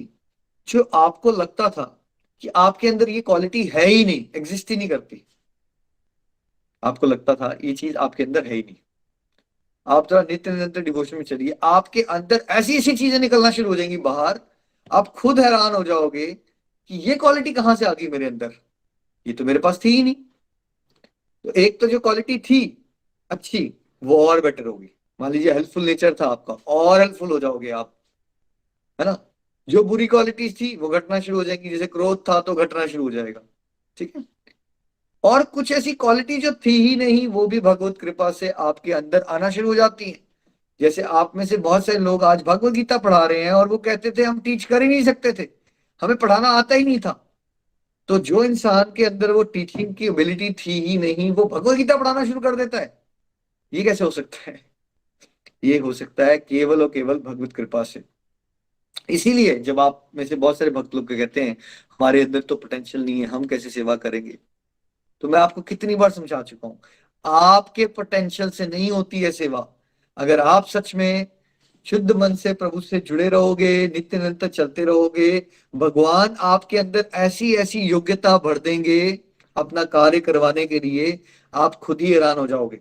जो आपको लगता था कि आपके अंदर ये क्वालिटी है ही नहीं, एग्जिस्ट ही नहीं करती। आपको लगता था ये चीज आपके अंदर है ही नहीं। आप थोड़ा नित्य निरंतर डिवोशन में चलिए, आपके अंदर ऐसी ऐसी चीजें निकलना शुरू हो जाएंगी बाहर, आप खुद हैरान हो जाओगे कि ये क्वालिटी कहां से आ गई मेरे अंदर, ये तो मेरे पास थी ही नहीं। तो एक तो जो क्वालिटी थी अच्छी, वो और बेटर होगी। मान लीजिए हेल्पफुल नेचर था आपका, और हेल्पफुल हो जाओगे आप, है ना। जो बुरी क्वालिटीज थी वो घटना शुरू हो जाएंगी, जैसे क्रोध था तो घटना शुरू हो जाएगा, ठीक है। और कुछ ऐसी क्वालिटी जो थी ही नहीं वो भी भगवत कृपा से आपके अंदर आना शुरू हो जाती है। जैसे आप में से बहुत से लोग आज भगवत गीता पढ़ा रहे हैं और वो कहते थे हम टीच कर ही नहीं सकते थे, हमें पढ़ाना आता ही नहीं था। तो जो इंसान के अंदर वो टीचिंग की एबिलिटी थी ही नहीं, वो भगवत गीता पढ़ाना शुरू कर देता है। ये कैसे हो सकता है? ये हो सकता है केवल और केवल भगवत कृपा से। इसीलिए जब आप में से बहुत सारे भक्त लोग कहते हैं हमारे अंदर तो पोटेंशियल नहीं है, हम कैसे सेवा करेंगे, तो मैं आपको कितनी बार समझा चुका हूं, आपके पोटेंशियल से नहीं होती है सेवा। अगर आप सच में शुद्ध मन से प्रभु से जुड़े रहोगे, नित्य निरंतर चलते रहोगे, भगवान आपके अंदर ऐसी ऐसी योग्यता भर देंगे अपना कार्य करवाने के लिए, आप खुद ही हैरान हो जाओगे,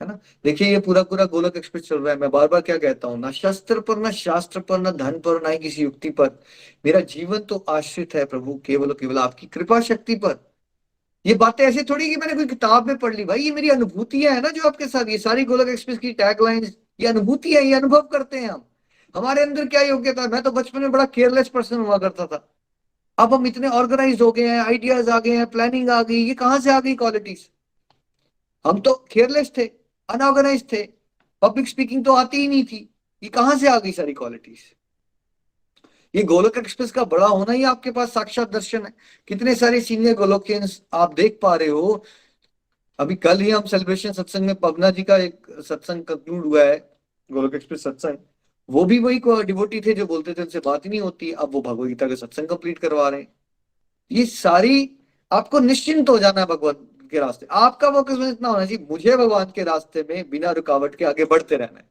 है ना। देखिए ये पूरा पूरा गोलक एक्सप्रेस चल रहा है, मैं बार बार क्या कहता हूँ, ना शस्त्र पर, ना शास्त्र पर, ना धन पर, ना ही किसी युक्ति पर, मेरा जीवन तो आश्रित है प्रभु केवल और केवल आपकी कृपा शक्ति पर। ये बातें ऐसे थोड़ी कि मैंने कोई किताब में पढ़ ली, भाई ये मेरी अनुभूतियां है ना जो आपके साथ, ये सारी गोलक एक्सप्रेस की टैगलाइंस ये अनुभूति है, ये अनुभव करते हैं हम। हमारे अंदर क्या योग्यता है? मैं तो बचपन में बड़ा केयरलेस पर्सन हुआ करता था, अब हम इतने ऑर्गेनाइज हो गए हैं, आइडियाज आ गए हैं, प्लानिंग आ गई, ये कहां से आ गई क्वालिटीज? हम तो केयरलेस थे, अनऑर्गेनाइज थे, पब्लिक स्पीकिंग तो आती ही नहीं थी, ये कहां से आ गई सारी क्वालिटीज? ये गोलोक एक्सप्रेस का बड़ा होना ही आपके पास साक्षात दर्शन है। कितने सारे सीनियर गोलोकियंस आप देख पा रहे हो। अभी कल ही हम सेलिब्रेशन सत्संग में पवना जी का एक सत्संग कंक्लूड हुआ है, गोलोक एक्सप्रेस सत्संग। वो भी वही डिवोटी थे जो बोलते थे उनसे बात ही नहीं होती, अब वो भगवद गीता का सत्संग कंप्लीट करवा रहे हैं। ये सारी, आपको निश्चिंत हो जाना है भगवान के रास्ते, आपका फोकस इतना होना चाहिए मुझे भगवान के रास्ते में बिना रुकावट के आगे बढ़ते रहना है।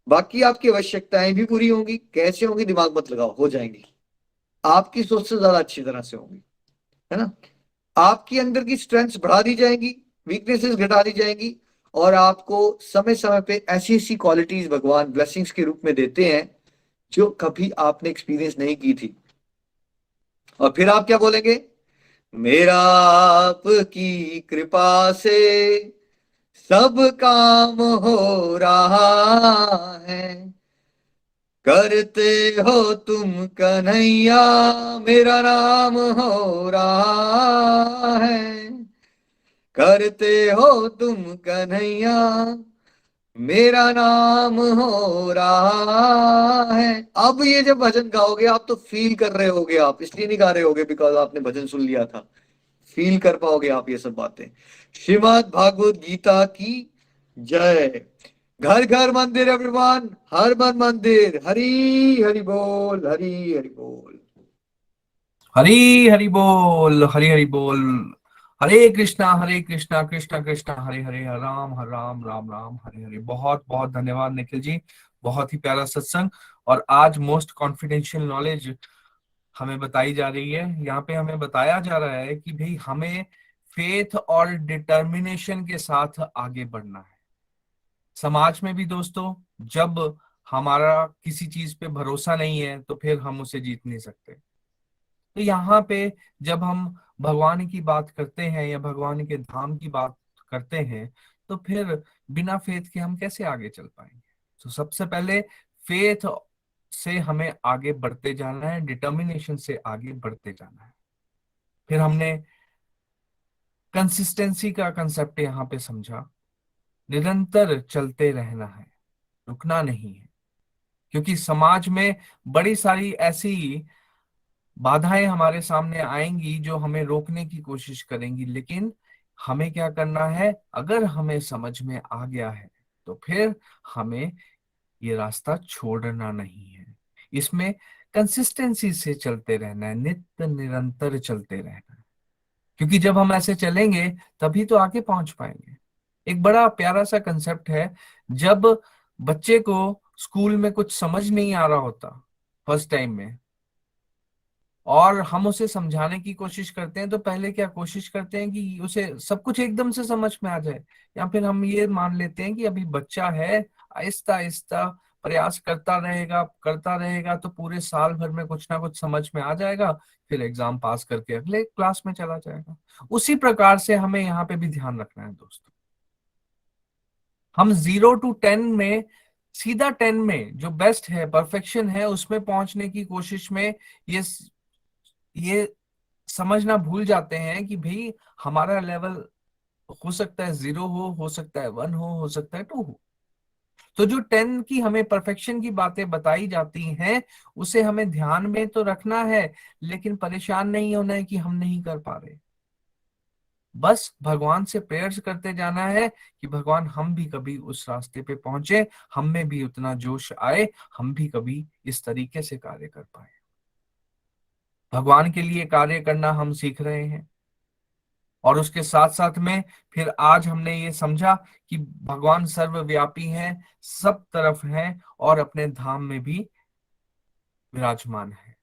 बाकी आपकी आवश्यकताएं भी पूरी होंगी, कैसे होंगी दिमाग मत लगाओ, हो जाएंगी, आपकी सोच से ज्यादा अच्छी तरह से होंगी, है ना। आपकी अंदर की स्ट्रेंथ्स बढ़ा दी जाएंगी, वीकनेसेस घटा दी जाएंगी, और आपको समय समय पे ऐसी ऐसी क्वालिटीज भगवान ब्लेसिंग्स के रूप में देते हैं जो कभी आपने एक्सपीरियंस नहीं की थी। और फिर आप क्या बोलेंगे? मेरा आपकी कृपा से सब काम हो रहा है। करते हो तुम कन्हैया, मेरा नाम हो रहा है। करते हो तुम कन्हैया, मेरा नाम हो रहा है। अब ये जब भजन गाओगे आप तो फील कर रहे होगे, आप इसलिए नहीं गा रहे होगे बिकॉज आपने भजन सुन लिया था। फील कर पाओगे आप ये सब बातें। श्रीमद् भागवत गीता की जय। घर घर मंदिर एवरीवन, हर मन मंदिर। हरी हरि बोल, हरी हरि बोल। हरी हरि बोल, हरी हरि बोल। हरे कृष्णा कृष्णा कृष्णा हरे हरे, हरे राम राम राम हरे हरे। बहुत बहुत धन्यवाद निखिल जी, बहुत ही प्यारा सत्संग। और आज मोस्ट कॉन्फिडेंशियल नॉलेज हमें बताई जा रही है। यहाँ पे हमें बताया जा रहा है कि भाई हमें फेथ और डिटर्मिनेशन के साथ आगे बढ़ना है। समाज में भी दोस्तों, जब हमारा किसी चीज पे भरोसा नहीं है तो फिर हम उसे जीत नहीं सकते। तो यहाँ पे जब हम भगवान की बात करते हैं या भगवान के धाम की बात करते हैं, तो फिर बिना फेथ के हम कैसे आगे चल पाएंगे। तो सबसे पहले फेथ से हमें आगे बढ़ते जाना है, डिटर्मिनेशन से आगे बढ़ते जाना है। फिर हमने कंसिस्टेंसी का कंसेप्ट यहाँ पे समझा। निरंतर चलते रहना है, रुकना नहीं है। क्योंकि समाज में बड़ी सारी ऐसी बाधाएं हमारे सामने आएंगी जो हमें रोकने की कोशिश करेंगी, लेकिन हमें क्या करना है, अगर हमें समझ में आ गया है तो फिर हमें ये रास्ता छोड़ना नहीं है। इसमें कंसिस्टेंसी से चलते रहना है, नित्य निरंतर चलते रहना है। क्योंकि जब हम ऐसे चलेंगे तभी तो आगे पहुंच पाएंगे। एक बड़ा प्यारा सा कंसेप्ट है, जब बच्चे को स्कूल में कुछ समझ नहीं आ रहा होता फर्स्ट टाइम में, और हम उसे समझाने की कोशिश करते हैं, तो पहले क्या कोशिश करते हैं कि उसे सब कुछ एकदम से समझ में आ जाए। या फिर हम ये मान लेते हैं कि अभी बच्चा है, आहिस्ता आहिस्ता प्रयास करता रहेगा तो पूरे साल भर में कुछ ना कुछ समझ में आ जाएगा, फिर एग्जाम पास करके अगले क्लास में चला जाएगा। उसी प्रकार से हमें यहाँ पे भी ध्यान रखना है दोस्तों। हम 0 to 10 में, सीधा 10 में जो बेस्ट है, परफेक्शन है, उसमें पहुंचने की कोशिश में ये समझना भूल जाते हैं कि भाई हमारा लेवल हो सकता है 0 हो सकता है 1 हो सकता है 2 हो। तो जो 10 की हमें परफेक्शन की बातें बताई जाती हैं, उसे हमें ध्यान में तो रखना है, लेकिन परेशान नहीं होना है कि हम नहीं कर पा रहे। बस भगवान से प्रेयर्स करते जाना है कि भगवान हम भी कभी उस रास्ते पे पहुंचे, हम में भी उतना जोश आए, हम भी कभी इस तरीके से कार्य कर पाए। भगवान के लिए कार्य करना हम सीख रहे हैं। और उसके साथ साथ में फिर आज हमने ये समझा कि भगवान सर्वव्यापी हैं, सब तरफ हैं और अपने धाम में भी विराजमान है।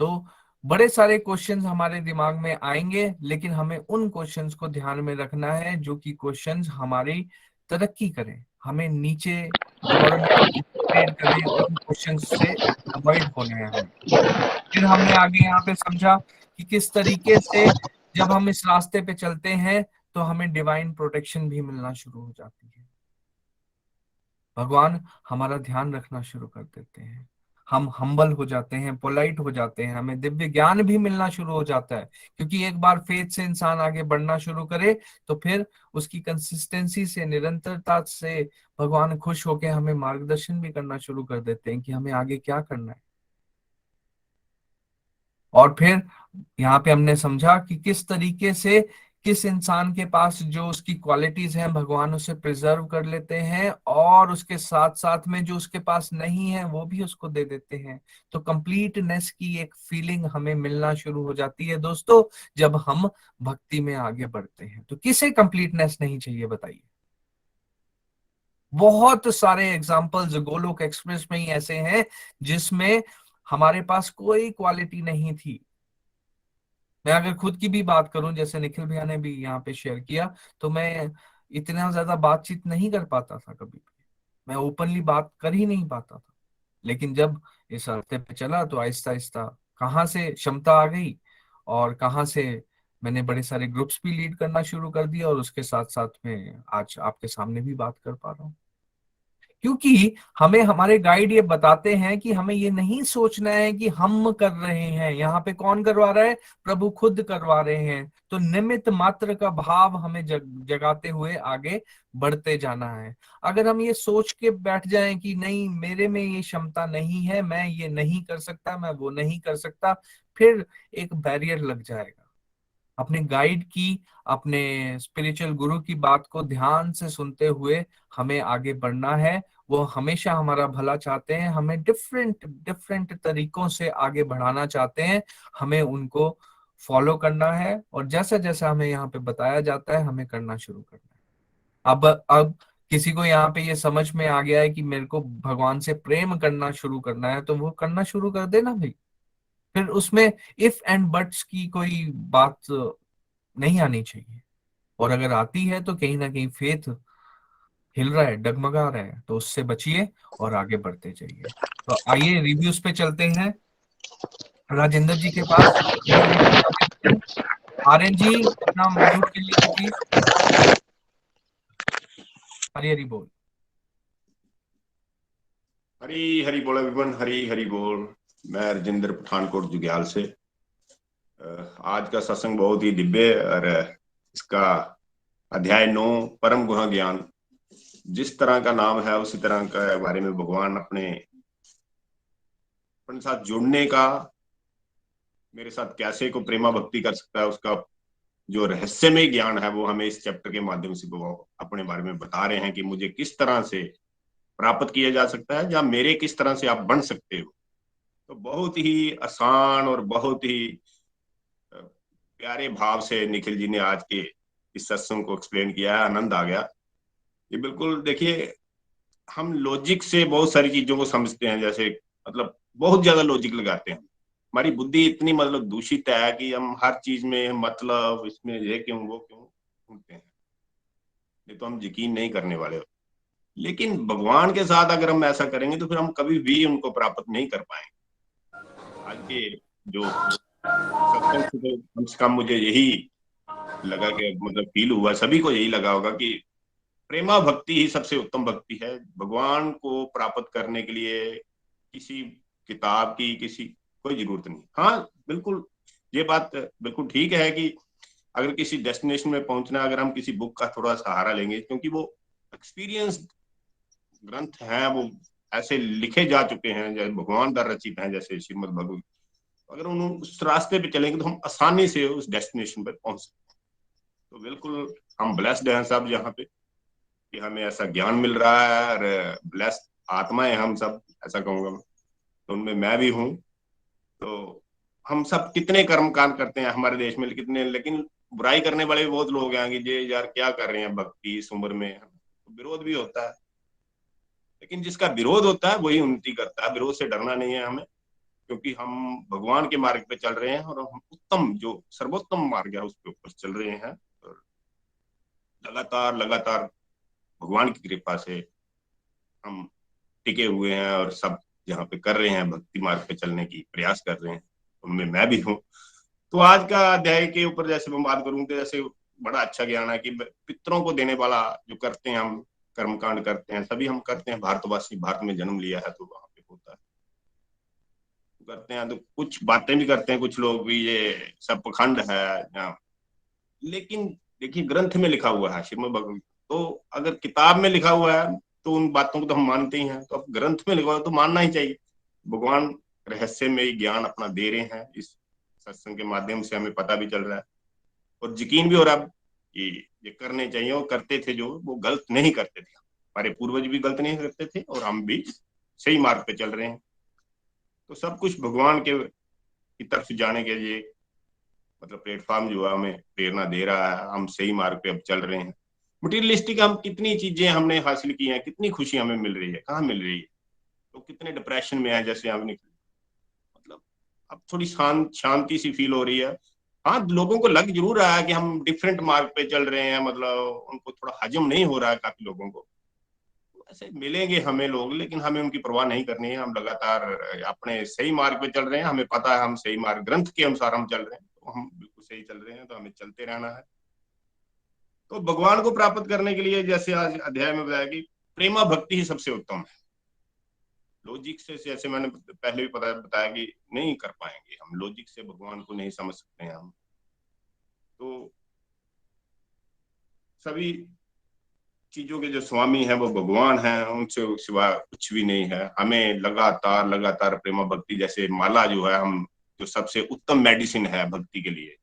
तो बड़े सारे क्वेश्चंस हमारे दिमाग में आएंगे, लेकिन हमें उन क्वेश्चंस को ध्यान में रखना है जो कि क्वेश्चंस हमारी तरक्की करें, हमें नीचे अपग्रेड करें, उन क्वेश्चंस से अवॉइड होना है हमें। फिर हमने आगे यहाँ पे समझा कि किस तरीके से जब हम इस रास्ते पे चलते हैं तो हमें डिवाइन प्रोटेक्शन भी मिलना शुरू हो जाती है। भगवान हमारा ध्यान रखना शुरू कर देते हैं, हम हम्बल हो जाते हैं, पोलाइट हो जाते हैं, हमें दिव्य ज्ञान भी मिलना शुरू हो जाता है। क्योंकि एक बार फेथ से इंसान आगे बढ़ना शुरू करे तो फिर उसकी कंसिस्टेंसी से, निरंतरता से भगवान खुश होकर हमें मार्गदर्शन भी करना शुरू कर देते हैं कि हमें आगे क्या करना है। और फिर यहाँ पे हमने समझा कि किस तरीके से किस इंसान के पास जो उसकी क्वालिटीज हैं भगवान उसे प्रिजर्व कर लेते हैं, और उसके साथ साथ में जो उसके पास नहीं है वो भी उसको दे देते हैं। तो कंप्लीटनेस की एक फीलिंग हमें मिलना शुरू हो जाती है दोस्तों जब हम भक्ति में आगे बढ़ते हैं। तो किसे कंप्लीटनेस नहीं चाहिए बताइए। बहुत सारे एग्जाम्पल्स गोलोक एक्सप्रेस में ही ऐसे हैं जिसमें हमारे पास कोई क्वालिटी नहीं थी। मैं अगर खुद की भी बात करूं, जैसे निखिल भैया ने भी यहाँ पे शेयर किया, तो मैं इतना ज्यादा बातचीत नहीं कर पाता था कभी भी, मैं ओपनली बात कर ही नहीं पाता था। लेकिन जब इस रास्ते पे चला तो आहिस्ता आहिस्ता कहाँ से क्षमता आ गई और कहाँ से मैंने बड़े सारे ग्रुप्स भी लीड करना शुरू कर दिया और उसके साथ साथ में आज आपके सामने भी बात कर पा रहा हूँ, क्योंकि हमें हमारे गाइड ये बताते हैं कि हमें ये नहीं सोचना है कि हम कर रहे हैं। यहाँ पे कौन करवा रहा है? प्रभु खुद करवा रहे हैं। तो निमित्त मात्र का भाव हमें जगाते हुए आगे बढ़ते जाना है। अगर हम ये सोच के बैठ जाएं कि नहीं, मेरे में ये क्षमता नहीं है, मैं ये नहीं कर सकता, मैं वो नहीं कर सकता, फिर एक बैरियर लग जाएगा। अपने गाइड की, अपने स्पिरिचुअल गुरु की बात को ध्यान से सुनते हुए हमें आगे बढ़ना है। वो हमेशा हमारा भला चाहते हैं, हमें डिफरेंट डिफरेंट तरीकों से आगे बढ़ाना चाहते हैं। हमें उनको फॉलो करना है और जैसा जैसा हमें यहाँ पे बताया जाता है हमें करना शुरू करना है। अब किसी को यहाँ पे ये समझ में आ गया है कि मेरे को भगवान से प्रेम करना शुरू करना है, तो वो करना शुरू कर देना भाई। फिर उसमें इफ एंड बट्स की कोई बात नहीं आनी चाहिए। और अगर आती है तो कहीं ना कहीं फेथ हिल रहा है, डगमगा रहा है, तो उससे बचिए और आगे बढ़ते जाइए। तो आइए रिव्यूज पे चलते हैं राजेंद्र जी के पास। उन्हें भी मौका देते हैं। आर्यन जी अपना म्यूट कर लीजिए प्लीज। हरी हरी बोल। हरी हरी बोल एवरीवन, हरी हरी बोल। मैं राजेंद्र पठानकोट जुग्याल से। आज का सत्संग बहुत ही दिव्य और इसका अध्याय 9 परम गुण ज्ञान, जिस तरह का नाम है उसी तरह के बारे में भगवान अपने साथ जुड़ने का, मेरे साथ कैसे को प्रेमा भक्ति कर सकता है, उसका जो रहस्यमय ज्ञान है वो हमें इस चैप्टर के माध्यम से अपने बारे में बता रहे हैं कि मुझे किस तरह से प्राप्त किया जा सकता है या मेरे किस तरह से आप बन सकते हो। तो बहुत ही आसान और बहुत ही प्यारे भाव से निखिल जी ने आज के इस सत्संग को एक्सप्लेन किया है। आनंद आ गया। ये बिल्कुल देखिए, हम लॉजिक से बहुत सारी चीजों को समझते हैं, जैसे मतलब बहुत ज्यादा लॉजिक लगाते हैं। हमारी बुद्धि इतनी मतलब दूषित है कि हम हर चीज में मतलब इसमें ये क्यों वो क्यों ढूंढते हैं, ये तो हम यकीन नहीं करने वाले हो। लेकिन भगवान के साथ अगर हम ऐसा करेंगे तो फिर हम कभी भी उनको प्राप्त नहीं कर पाएंगे। आज के जो सत्संग से तो कम से कम मुझे यही लगा कि मतलब फील हुआ, सभी को यही लगा होगा कि प्रेमा भक्ति ही सबसे उत्तम भक्ति है। भगवान को प्राप्त करने के लिए किसी किताब की किसी कोई जरूरत नहीं। हाँ बिल्कुल, ये बात बिल्कुल ठीक है कि अगर किसी डेस्टिनेशन में पहुंचना, अगर हम किसी बुक का थोड़ा सहारा लेंगे, क्योंकि वो एक्सपीरियंस ग्रंथ हैं, वो ऐसे लिखे जा चुके हैं, जैसे भगवान द्वारा रचित हैं, जैसे श्रीमद् भगवत। अगर उस रास्ते पे चलेंगे तो हम आसानी से उस डेस्टिनेशन पर पहुंच सकते हैं। तो बिल्कुल हम ब्लेस्ड हैं सब यहाँ पे कि हमें ऐसा ज्ञान मिल रहा है, और ब्लेस्ड आत्माएं हम सब, ऐसा कहूंगा मैं, तो उनमें मैं भी हूँ। तो हम सब कितने कर्म कांड करते हैं हमारे देश में, कितने, लेकिन बुराई करने वाले भी बहुत लोग हैं कि ये यार क्या कर रहे हैं भक्ति इस उम्र में। तो विरोध भी होता है, लेकिन जिसका विरोध होता है वही उन्नति करता है। विरोध से डरना नहीं है हमें, क्योंकि हम भगवान के मार्ग पे चल रहे हैं और हम उत्तम जो सर्वोत्तम मार्ग है उसके ऊपर चल रहे हैं। और लगातार लगातार भगवान की कृपा से हम टिके हुए हैं और सब जहाँ पे कर रहे हैं भक्ति मार्ग पे चलने की प्रयास कर रहे हैं, उनमें मैं भी हूँ। तो आज का अध्याय के ऊपर जैसे मैं बात करूँ तो जैसे बड़ा अच्छा ज्ञान है कि पितरों को देने वाला जो करते हैं, हम कर्मकांड करते हैं, सभी हम करते हैं। भारतवासी, भारत में जन्म लिया है तो वहां पे होता है, करते हैं। तो कुछ बातें भी करते हैं कुछ लोग भी, ये सब पखंड है। लेकिन देखिए, ग्रंथ में लिखा हुआ है श्रीमद् भगवत, तो अगर किताब में लिखा हुआ है तो उन बातों को तो हम मानते ही हैं। तो अब ग्रंथ में लिखा हुआ है तो मानना ही चाहिए। भगवान रहस्य में ज्ञान अपना दे रहे हैं, इस सत्संग के माध्यम से हमें पता भी चल रहा है और यकीन भी हो रहा है कि ये करने चाहिए। और करते थे जो, वो गलत नहीं करते थे। हमारे पूर्वज भी गलत नहीं करते थे और हम भी सही मार्ग पे चल रहे हैं। तो सब कुछ भगवान के की तरफ जाने के लिए मतलब प्लेटफॉर्म जो है हमें प्रेरणा दे रहा है। हम सही मार्ग पे अब चल रहे हैं। मटीरियलिस्टिक हम कितनी चीजें हमने हासिल की हैं, कितनी खुशी हमें मिल रही है, कहाँ मिल रही है। तो कितने डिप्रेशन में है, जैसे हमने मतलब अब थोड़ी शांति सी फील हो रही है। हाँ, लोगों को लग जरूर रहा है कि हम डिफरेंट मार्ग पे चल रहे हैं, मतलब उनको थोड़ा हजम नहीं हो रहा है काफी लोगों को। ऐसे मिलेंगे हमें लोग, लेकिन हमें उनकी परवाह नहीं करनी है। हम लगातार अपने सही मार्ग पे चल रहे हैं। हमें पता है हम सही मार्ग, ग्रंथ के अनुसार हम चल रहे हैं, तो हम बिल्कुल से ही चल रहे हैं, तो हमें चलते रहना है। तो भगवान को प्राप्त करने के लिए जैसे आज अध्याय में बताया कि प्रेमा भक्ति ही सबसे उत्तम है। लॉजिक से जैसे मैंने पहले भी बताया कि नहीं कर पाएंगे हम, लॉजिक से भगवान को नहीं समझ सकते हैं हम। तो सभी चीजों के जो स्वामी हैं वो भगवान हैं, उनसे सिवा कुछ भी नहीं है। हमें लगातार लगातार प्रेमा भक्ति, जैसे माला जो है, हम जो सबसे उत्तम मेडिसिन है भक्ति के लिए,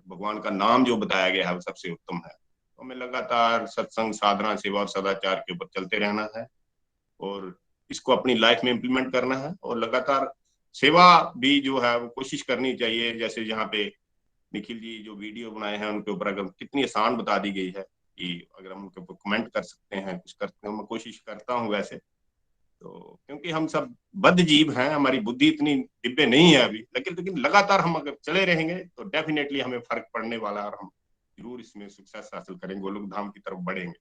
भगवान का नाम जो बताया गया है वो सबसे उत्तम है। तो हमें लगातार सत्संग, साधना, सेवा और सदाचार के ऊपर चलते रहना है और इसको अपनी लाइफ में इम्प्लीमेंट करना है। और लगातार सेवा भी जो है वो कोशिश करनी चाहिए। जैसे यहाँ पे निखिल जी जो वीडियो बनाए हैं उनके ऊपर अगर कितनी आसान बता दी गई है कि अगर हम उनके ऊपर कमेंट कर सकते हैं, कुछ करते हैं, मैं कोशिश करता हूँ वैसे तो, क्योंकि हम सब बद्ध जीव हैं, हमारी बुद्धि इतनी दिव्य नहीं है अभी, लेकिन लगातार हम अगर चले रहेंगे तो डेफिनेटली हमें फर्क पड़ने वाला है और हम जरूर इसमें सक्सेस हासिल करेंगे, गोलोक धाम की तरफ बढ़ेंगे।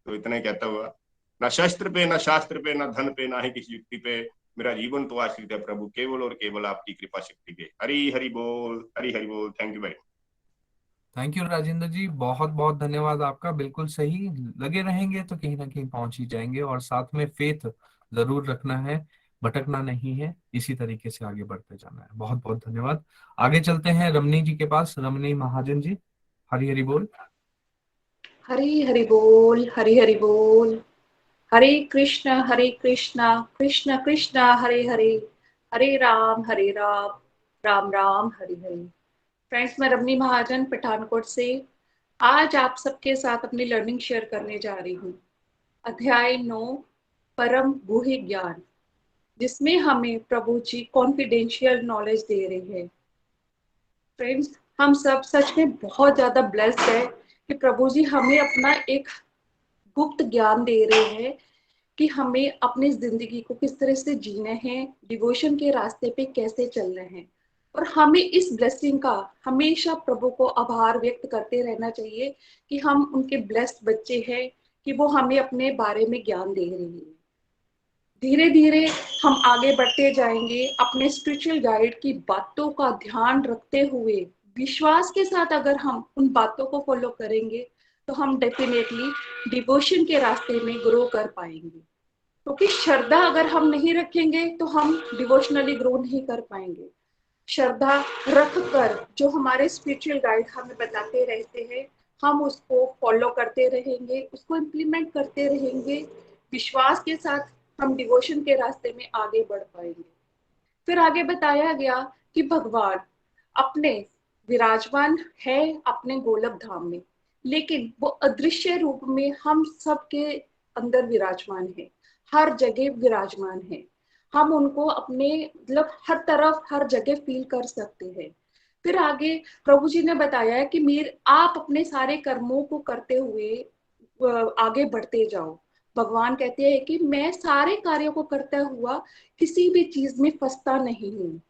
तो इतना ही कहता हुआ, ना शस्त्र पे, ना शास्त्र पे, ना धन पे, ना ही किसी युक्ति पे, मेरा जीवन तो आश्रित है प्रभु केवल और केवल आपकी कृपा शक्ति पे। हरि हरि बोल, हरि हरि बोल। Thank you very much. Thank you Rajendra ji, बहुत बहुत धन्यवाद आपका। बिल्कुल सही, लगे रहेंगे तो कहीं ना कहीं पहुंच ही जाएंगे। और साथ में फेथ जरूर रखना है, भटकना नहीं है, इसी तरीके से आगे बढ़ते जाना है। बहुत बहुत धन्यवाद। आगे चलते हैं रमनी जी के पास। रमनी महाजन जी, हरि हरि बोल। हरि हरि बोल, हरि हरि बोल। हरे कृष्णा कृष्ण कृष्ण हरे हरे, हरे राम राम राम हरे हरे। फ्रेंड्स, मैं रमनी महाजन पठानकोट से आज आप सबके साथ अपनी लर्निंग शेयर करने जा रही हूँ। अध्याय 9, परम गुह्य ज्ञान, जिसमें हमें प्रभु जी कॉन्फिडेंशियल नॉलेज दे रहे हैं। फ्रेंड्स, हम सब सच में बहुत ज्यादा ब्लेस्ड है कि प्रभु जी हमें अपना एक गुप्त ज्ञान दे रहे हैं कि हमें अपनी जिंदगी को किस तरह से जीना है, डिवोशन के रास्ते पे कैसे चलना है। और हमें इस ब्लेसिंग का हमेशा प्रभु को आभार व्यक्त करते रहना चाहिए कि हम उनके ब्लेस्ड बच्चे हैं, कि वो हमें अपने बारे में ज्ञान दे रही है। धीरे धीरे हम आगे बढ़ते जाएंगे अपने स्पिरिचुअल गाइड की बातों का ध्यान रखते हुए, विश्वास के साथ अगर हम उन बातों को फॉलो करेंगे तो हम डेफिनेटली डिवोशन के रास्ते में ग्रो कर पाएंगे। क्योंकि श्रद्धा अगर हम नहीं रखेंगे तो हम डिवोशनली ग्रो नहीं कर पाएंगे। श्रद्धा रख कर जो हमारे स्पिरिचुअल गाइड हमें बताते रहते हैं, हम उसको फॉलो करते रहेंगे, उसको इम्प्लीमेंट करते रहेंगे। विश्वास के साथ हम डिवोशन के रास्ते में आगे बढ़ पाएंगे। फिर आगे बताया गया कि भगवान अपने विराजमान है अपने गोलक धाम में, लेकिन वो अदृश्य रूप में हम सबके अंदर विराजमान है, हर जगह विराजमान है। हम उनको अपने मतलब हर तरफ हर जगह फील कर सकते हैं। फिर आगे प्रभु जी ने बताया कि आप अपने सारे कर्मों को करते हुए आगे बढ़ते जाओ। भगवान कहते हैं कि मैं सारे कार्यों को करता हुआ किसी भी चीज में फंसता नहीं हूँ।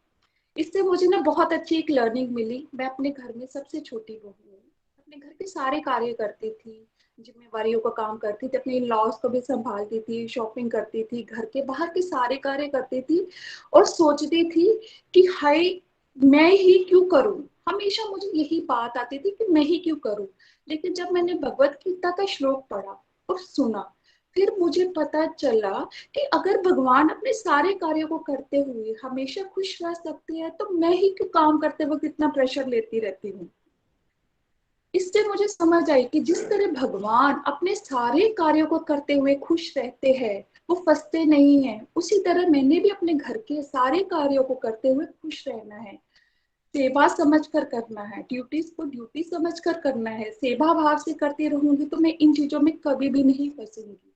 इससे मुझे ना बहुत अच्छी एक लर्निंग मिली। मैं अपने घर में सबसे छोटी बहू हूँ, अपने घर के सारे कार्य करती थी, जिम्मेवारियों का काम करती थी, अपने लॉस को भी संभालती थी, शॉपिंग करती थी, घर के बाहर के सारे कार्य करती थी और सोचती थी कि हाय मैं ही क्यों करूं। हमेशा मुझे यही बात आती थी कि मैं ही क्यों करूं। लेकिन जब मैंने भगवत गीता का श्लोक पढ़ा और सुना, फिर मुझे पता चला कि अगर भगवान अपने सारे कार्यों को करते हुए हमेशा खुश रह सकते हैं तो मैं ही क्यों काम करते वक्त इतना प्रेशर लेती रहती हूँ। इससे मुझे समझ आई कि जिस तरह भगवान अपने सारे कार्यों को करते हुए खुश रहते हैं, वो फंसते नहीं हैं, उसी तरह मैंने भी अपने घर के सारे कार्यों को करते हुए खुश रहना है। सेवा समझकर करना है, ड्यूटीज को ड्यूटी समझकर करना है। सेवा भाव से करती रहूंगी तो मैं इन चीजों में कभी भी नहीं फंसूंगी।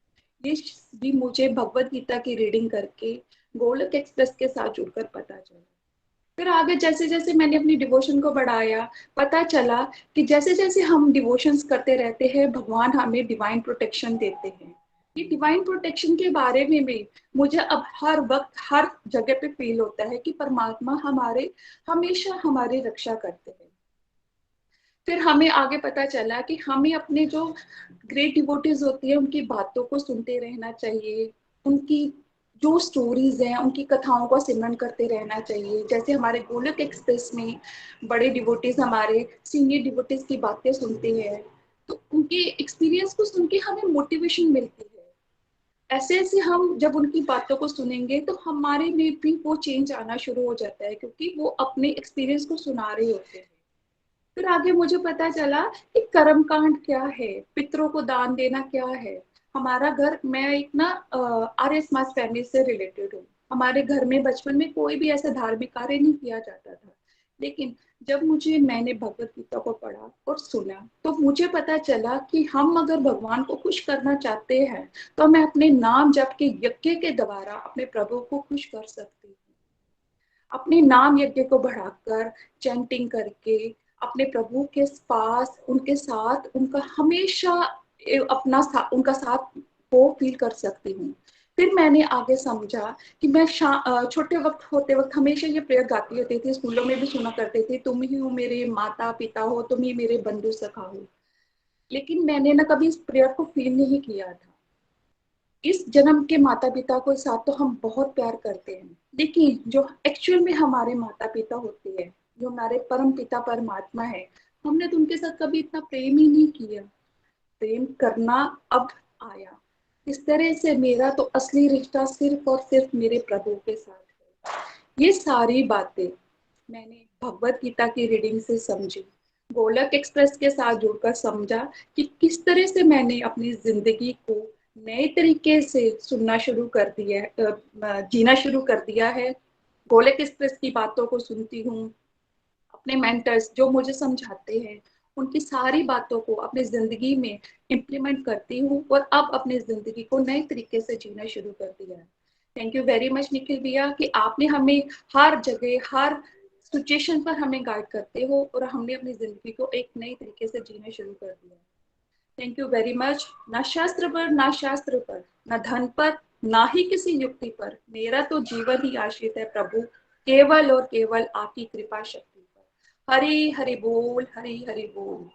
ये भी मुझे भगवत गीता की रीडिंग करके गोलोक एक्सप्रेस के साथ जुड़कर पता चला। फिर आगे जैसे जैसे मैंने अपनी डिवोशन को बढ़ाया, पता चला कि जैसे जैसे हम डिवोशंस करते रहते हैं, भगवान हमें डिवाइन प्रोटेक्शन देते हैं। ये डिवाइन प्रोटेक्शन के बारे में भी मुझे अब हर वक्त हर जगह पे फील होता है कि परमात्मा हमेशा हमारी रक्षा करते हैं। फिर हमें आगे पता चला कि हमें अपने जो ग्रेट डिवोटीज होती है उनकी बातों को सुनते रहना चाहिए, उनकी जो स्टोरीज हैं उनकी कथाओं का सिमरन करते रहना चाहिए। जैसे हमारे गोलोक एक्सप्रेस में बड़े डिवोटीज हमारे सीनियर डिवोटीज की बातें सुनते हैं, तो उनके एक्सपीरियंस को सुन के हमें मोटिवेशन मिलती है। ऐसे ऐसे हम जब उनकी बातों को सुनेंगे तो हमारे में भी वो चेंज आना शुरू हो जाता है, क्योंकि वो अपने एक्सपीरियंस को सुना रहे होते हैं। फिर आगे मुझे पता चला कि कर्म कांड क्या है, पितरों को दान देना क्या है। हमारा घर, मैं एक ना आर्य समाज फैमिली से रिलेटेड हूँ। हमारे घर में बचपन में कोई भी ऐसा धार्मिक कार्य नहीं किया जाता था, लेकिन जब मैंने भगवत गीता को पढ़ा और सुना तो मुझे पता चला कि हम अगर भगवान को खुश करना चाहते हैं तो मैं अपने नाम जप के यज्ञ के द्वारा अपने प्रभु को खुश कर सकती हूँ। अपने नाम यज्ञ को बढ़ाकर चैंटिंग करके अपने प्रभु के पास उनके साथ उनका हमेशा उनका साथ को फील कर सकती हूँ। फिर मैंने आगे समझा कि मैं छोटे वक्त होते वक्त हमेशा ये प्रेयर गाती होती थी, स्कूलों में भी सुना करते थे, तुम ही हो मेरे माता पिता हो, तुम ही मेरे बंधु सखा हो। लेकिन मैंने ना कभी इस प्रेयर को फील नहीं किया था। इस जन्म के माता पिता को साथ तो हम बहुत प्यार करते हैं, लेकिन जो एक्चुअल में हमारे माता पिता होते हैं, जो हमारे परम पिता परमात्मा है, हमने तो उनके साथ कभी इतना प्रेम ही नहीं किया। प्रेम करना अब आया। इस तरह से मेरा तो असली रिश्ता सिर्फ और सिर्फ मेरे प्रभु के साथ है। ये सारी बातें मैंने भगवत गीता की रीडिंग से समझी, गोलक एक्सप्रेस के साथ जुड़कर समझा कि किस तरह से मैंने अपनी जिंदगी को नए तरीके से सुनना शुरू कर दिया है, जीना शुरू कर दिया है। गोलक एक्सप्रेस की बातों को सुनती हूँ, अपने मेंटर्स जो मुझे समझाते हैं उनकी सारी बातों को अपनी जिंदगी में इम्प्लीमेंट करती हूँ और अब अपनी जिंदगी को नए तरीके से जीना शुरू कर दिया है। Thank you very much Nikhil भैया कि आपने हमें हर जगह हर सिचुएशन पर हमें गाइड करते हो और हमने अपनी जिंदगी को एक नई तरीके से जीना शुरू कर दिया। Thank you very much. ना शास्त्र पर, ना शास्त्र पर, ना धन पर, ना ही किसी युक्ति पर, मेरा तो जीवन ही आश्रित है प्रभु, केवल और केवल आपकी कृपा शक्ति पर। हरि हरि बोल, हरि हरि बोल।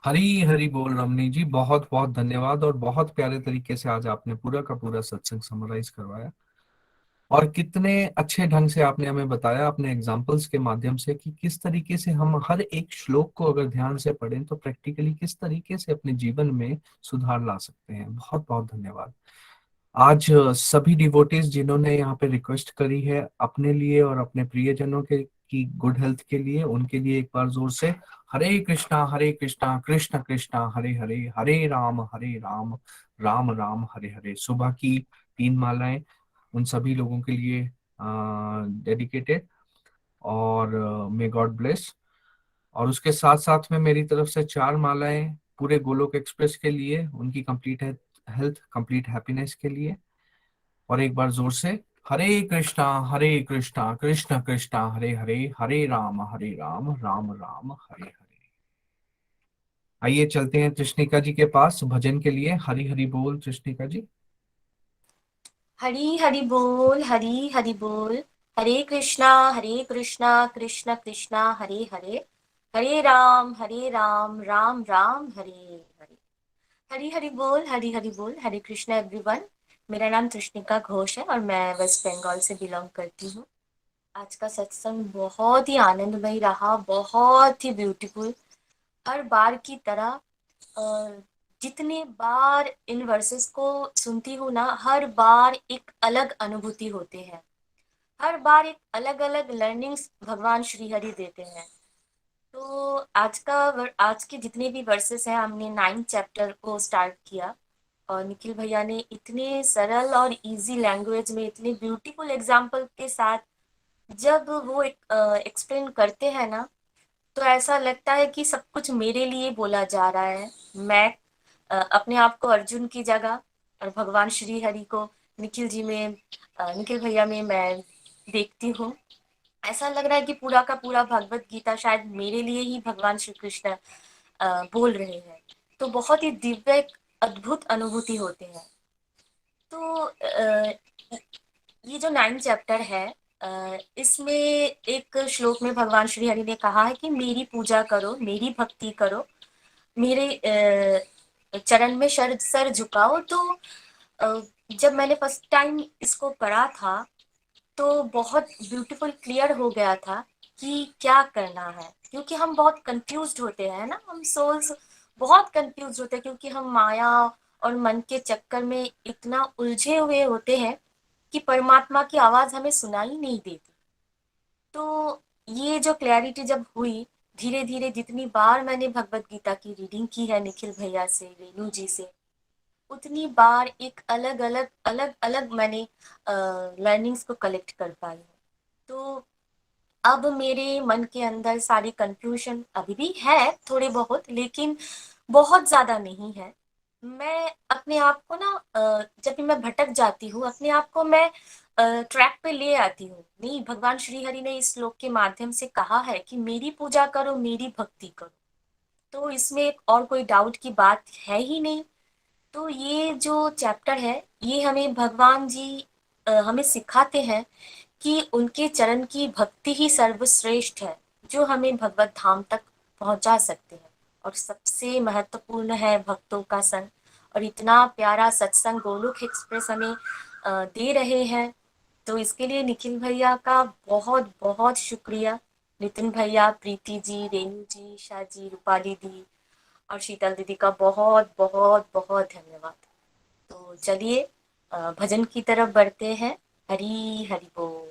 हरी हरी बोल रमनी जी, बहुत बहुत धन्यवाद। और बहुत प्यारे तरीके से आज आपने पूरा का पूरा सत्संग समराइज करवाया, और कितने अच्छे ढंग से आपने हमें बताया अपने एग्जाम्पल्स के माध्यम से कि किस तरीके से हम हर एक श्लोक को अगर ध्यान से पढ़ें तो प्रैक्टिकली किस तरीके से अपने जीवन में सुधार ला सकते हैं। बहुत बहुत धन्यवाद। आज सभी डिवोटीज जिन्होंने यहाँ पे रिक्वेस्ट करी है अपने लिए और अपने प्रियजनों के की गुड हेल्थ के लिए, उनके लिए एक बार जोर से हरे कृष्णा कृष्ण कृष्णा हरे हरे, हरे राम राम राम हरे हरे। सुबह की 3 मालाएं उन सभी लोगों के लिए डेडिकेटेड, और मे गॉड ब्लेस। और उसके साथ साथ में मेरी तरफ से 4 मालाएं पूरे गोलोक एक्सप्रेस के लिए, उनकी कंप्लीट हेल्थ, कंप्लीट हैप्पीनेस के लिए। और एक बार जोर से हरे कृष्णा कृष्ण कृष्णा हरे हरे, हरे राम राम राम हरे हरे। आइए चलते हैं कृष्णिका जी के पास भजन के लिए। हरी हरी बोल कृष्णिका जी। हरी हरि बोल, हरी हरि बोल। हरे कृष्णा कृष्ण कृष्णा हरे हरे, हरे राम राम राम हरे हरे। हरी हरि बोल, हरी हरि बोल। हरे कृष्णा एवरीवन। मेरा नाम कृष्णिका घोष है और मैं वेस्ट बंगाल से बिलोंग करती हूँ। आज का सत्संग बहुत ही आनंदमय रहा, बहुत ही ब्यूटीफुल। हर बार की तरह जितने बार इन वर्सेस को सुनती हूँ ना, हर बार एक अलग अनुभूति होते हैं, हर बार एक अलग अलग लर्निंग्स भगवान श्री हरि देते हैं। तो आज के जितने भी वर्सेस हैं, हमने 9 चैप्टर को स्टार्ट किया और निखिल भैया ने इतने सरल और इजी लैंग्वेज में, इतने ब्यूटीफुल एग्जाम्पल के साथ जब वो एक्सप्लेन करते हैं ना, तो ऐसा लगता है कि सब कुछ मेरे लिए बोला जा रहा है। मैं अपने आप को अर्जुन की जगह और भगवान श्री हरि को निखिल जी में, निखिल भैया में मैं देखती हूँ। ऐसा लग रहा है कि पूरा का पूरा भगवत गीता शायद मेरे लिए ही भगवान श्री कृष्ण बोल रहे हैं। तो बहुत ही दिव्य अद्भुत अनुभूति होते हैं। तो ये जो 9 चैप्टर है, इसमें एक श्लोक में भगवान श्री हरि ने कहा है कि मेरी पूजा करो, मेरी भक्ति करो, मेरे चरण में सर झुकाओ, तो जब मैंने फर्स्ट टाइम इसको पढ़ा था तो बहुत ब्यूटीफुल क्लियर हो गया था कि क्या करना है, क्योंकि हम बहुत कंफ्यूज्ड होते हैं ना, हम सोल्स बहुत कंफ्यूज होते हैं क्योंकि हम माया और मन के चक्कर में इतना उलझे हुए होते हैं कि परमात्मा की आवाज हमें सुनाई नहीं देती। तो ये जो क्लैरिटी जब हुई, धीरे धीरे जितनी बार मैंने भगवत गीता की रीडिंग की है निखिल भैया से, रेनू जी से, उतनी बार एक अलग अलग मैंने लर्निंग्स को कलेक्ट कर पाई हूँ। तो अब मेरे मन के अंदर सारी कंफ्यूजन अभी भी है थोड़े बहुत, लेकिन बहुत ज्यादा नहीं है। मैं अपने आप को ना जब भी मैं भटक जाती हूँ अपने आप को मैं ट्रैक पे ले आती हूँ। नहीं, भगवान श्री हरि ने इस श्लोक के माध्यम से कहा है कि मेरी पूजा करो, मेरी भक्ति करो, तो इसमें और कोई डाउट की बात है ही नहीं। तो ये जो चैप्टर है ये हमें भगवान जी हमें सिखाते हैं कि उनके चरण की भक्ति ही सर्वश्रेष्ठ है, जो हमें भगवत धाम तक पहुंचा सकते हैं। और सबसे महत्वपूर्ण है भक्तों का संग, और इतना प्यारा सत्संग गोलोक एक्सप्रेस हमें दे रहे हैं। तो इसके लिए निखिल भैया का बहुत बहुत शुक्रिया। नितिन भैया, प्रीति जी, रेनू जी, शाह जी, रूपाली दी और शीतल दीदी का बहुत बहुत बहुत धन्यवाद। तो चलिए भजन की तरफ बढ़ते हैं। हरी हरि बोल।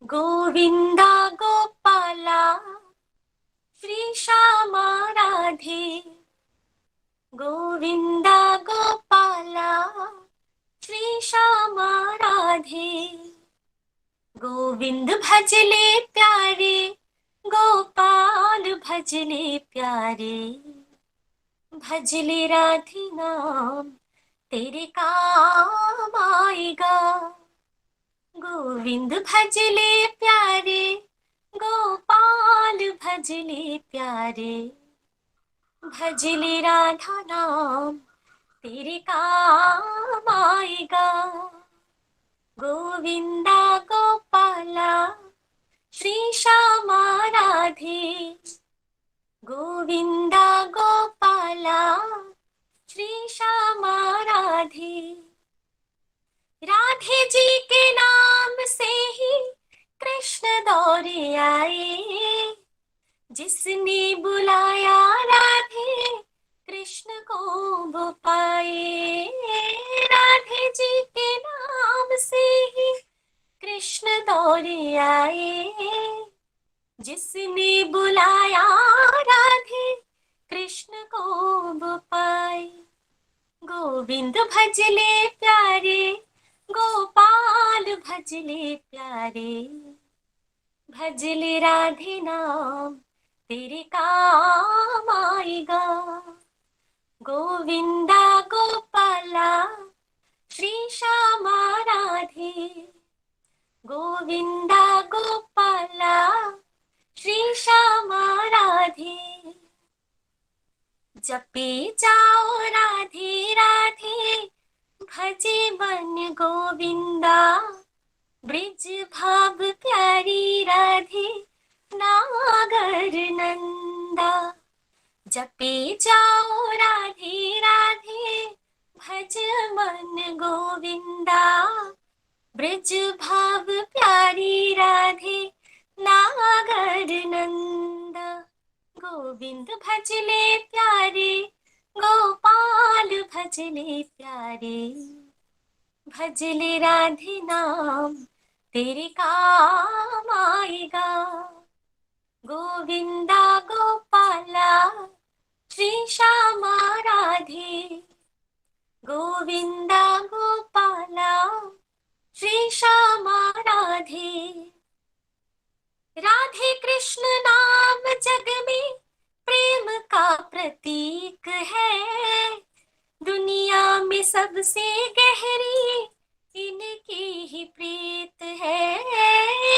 गोविंदा गोपाला श्री श्यामा राधे, गोविंदा गोपाला श्री श्यामा राधे, गोविंद भजले प्यारे, गोपाल भजले प्यारे, भजले राधे नाम तेरे काम आएगा। गोविंद भजले प्यारे, गोपाल भजले प्यारे, भजले राधा नाम तेरे काम आएगा। गोविंदा गोपाला श्री श्यामा राधे, गोविंदा गोपाला श्री श्यामा राधे, राधे जी के नाम से ही कृष्ण दौड़े आए, जिसने बुलाया राधे कृष्ण को वो पाए। राधे जी के नाम से ही कृष्ण दौड़े आए, जिसने बुलाया राधे कृष्ण को वो पाए। गोविंद भजले प्यारे, गोपाल भजले प्यारे, भजले राधे नाम तेरे काम आएगा। गोविंदा गोपाला श्री श्यामा राधे, गोविंदा गोपाला श्री श्यामा राधे, जपे जाओ राधे राधे, भजे मन गोविंदा, ब्रिज भाव प्यारी राधे नागर नंदा। जपे जाओ राधे राधे, भज मन गोविंदा, ब्रिज भाव प्यारी राधे नागर नंदा। गोविंद भजले प्यारे, गोपाल भजले प्यारे, भजले राधे नाम तेरे काम आएगा। गोविंदा गोपाला श्री श्यामा राधे, गोविंदा गोपाला श्री श्यामा राधे। राधे कृष्ण नाम जग में प्रेम का प्रतीक है, दुनिया में सबसे गहरी इनकी ही प्रीत है।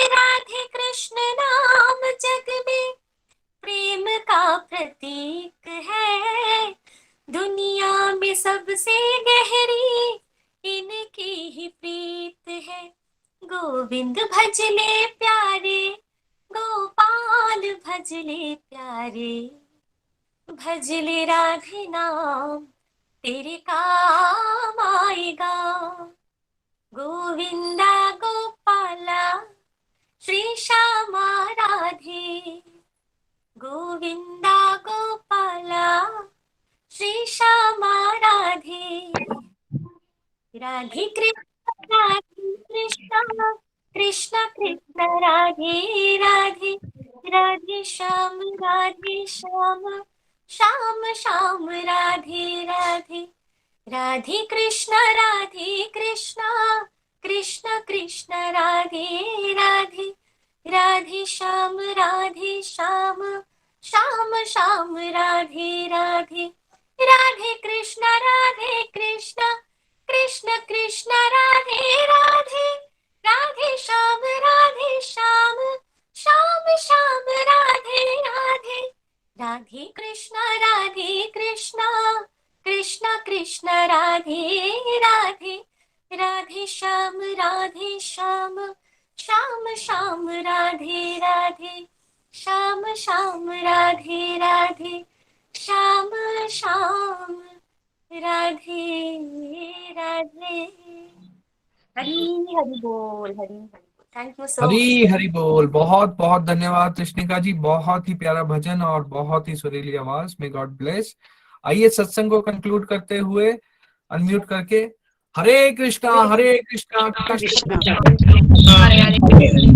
राधे कृष्ण नाम जग में प्रेम का प्रतीक है, दुनिया में सबसे गहरी इनकी ही प्रीत है। गोविंद भजले प्यारे, गोपाल भजले प्यारे, भजले राधे नाम तेरे काम आएगा। गोविंदा गोपाला श्री श्यामा राधे, गोविंदा गोपाला श्री श्यामा राधे। राधे कृष्ण कृष्ण कृष्ण राधे राधे, राधे श्याम श्याम श्याम राधे राधे। राधे कृष्ण कृष्ण कृष्ण राधे राधे, राधे श्याम श्याम श्याम राधे राधे। राधे कृष्ण कृष्ण कृष्ण राधे राधे, राधे श्याम श्याम श्याम राधे राधे। राधे कृष्ण कृष्ण कृष्ण राधे राधे, राधे श्याम श्याम श्याम राधे राधे। श्याम श्याम राधे राधे, श्याम श्याम राधे राधे। हरि हरि बोल, हरि हरि बोल। Thank you so much. Hari Hari बोल। बहुत बहुत धन्यवाद कृष्णिका जी, बहुत ही प्यारा भजन और बहुत ही सुरीली आवाज। May God bless. आइए सत्संग को कंक्लूड करते हुए अनम्यूट करके हरे कृष्णा कृष्ण हरे हरे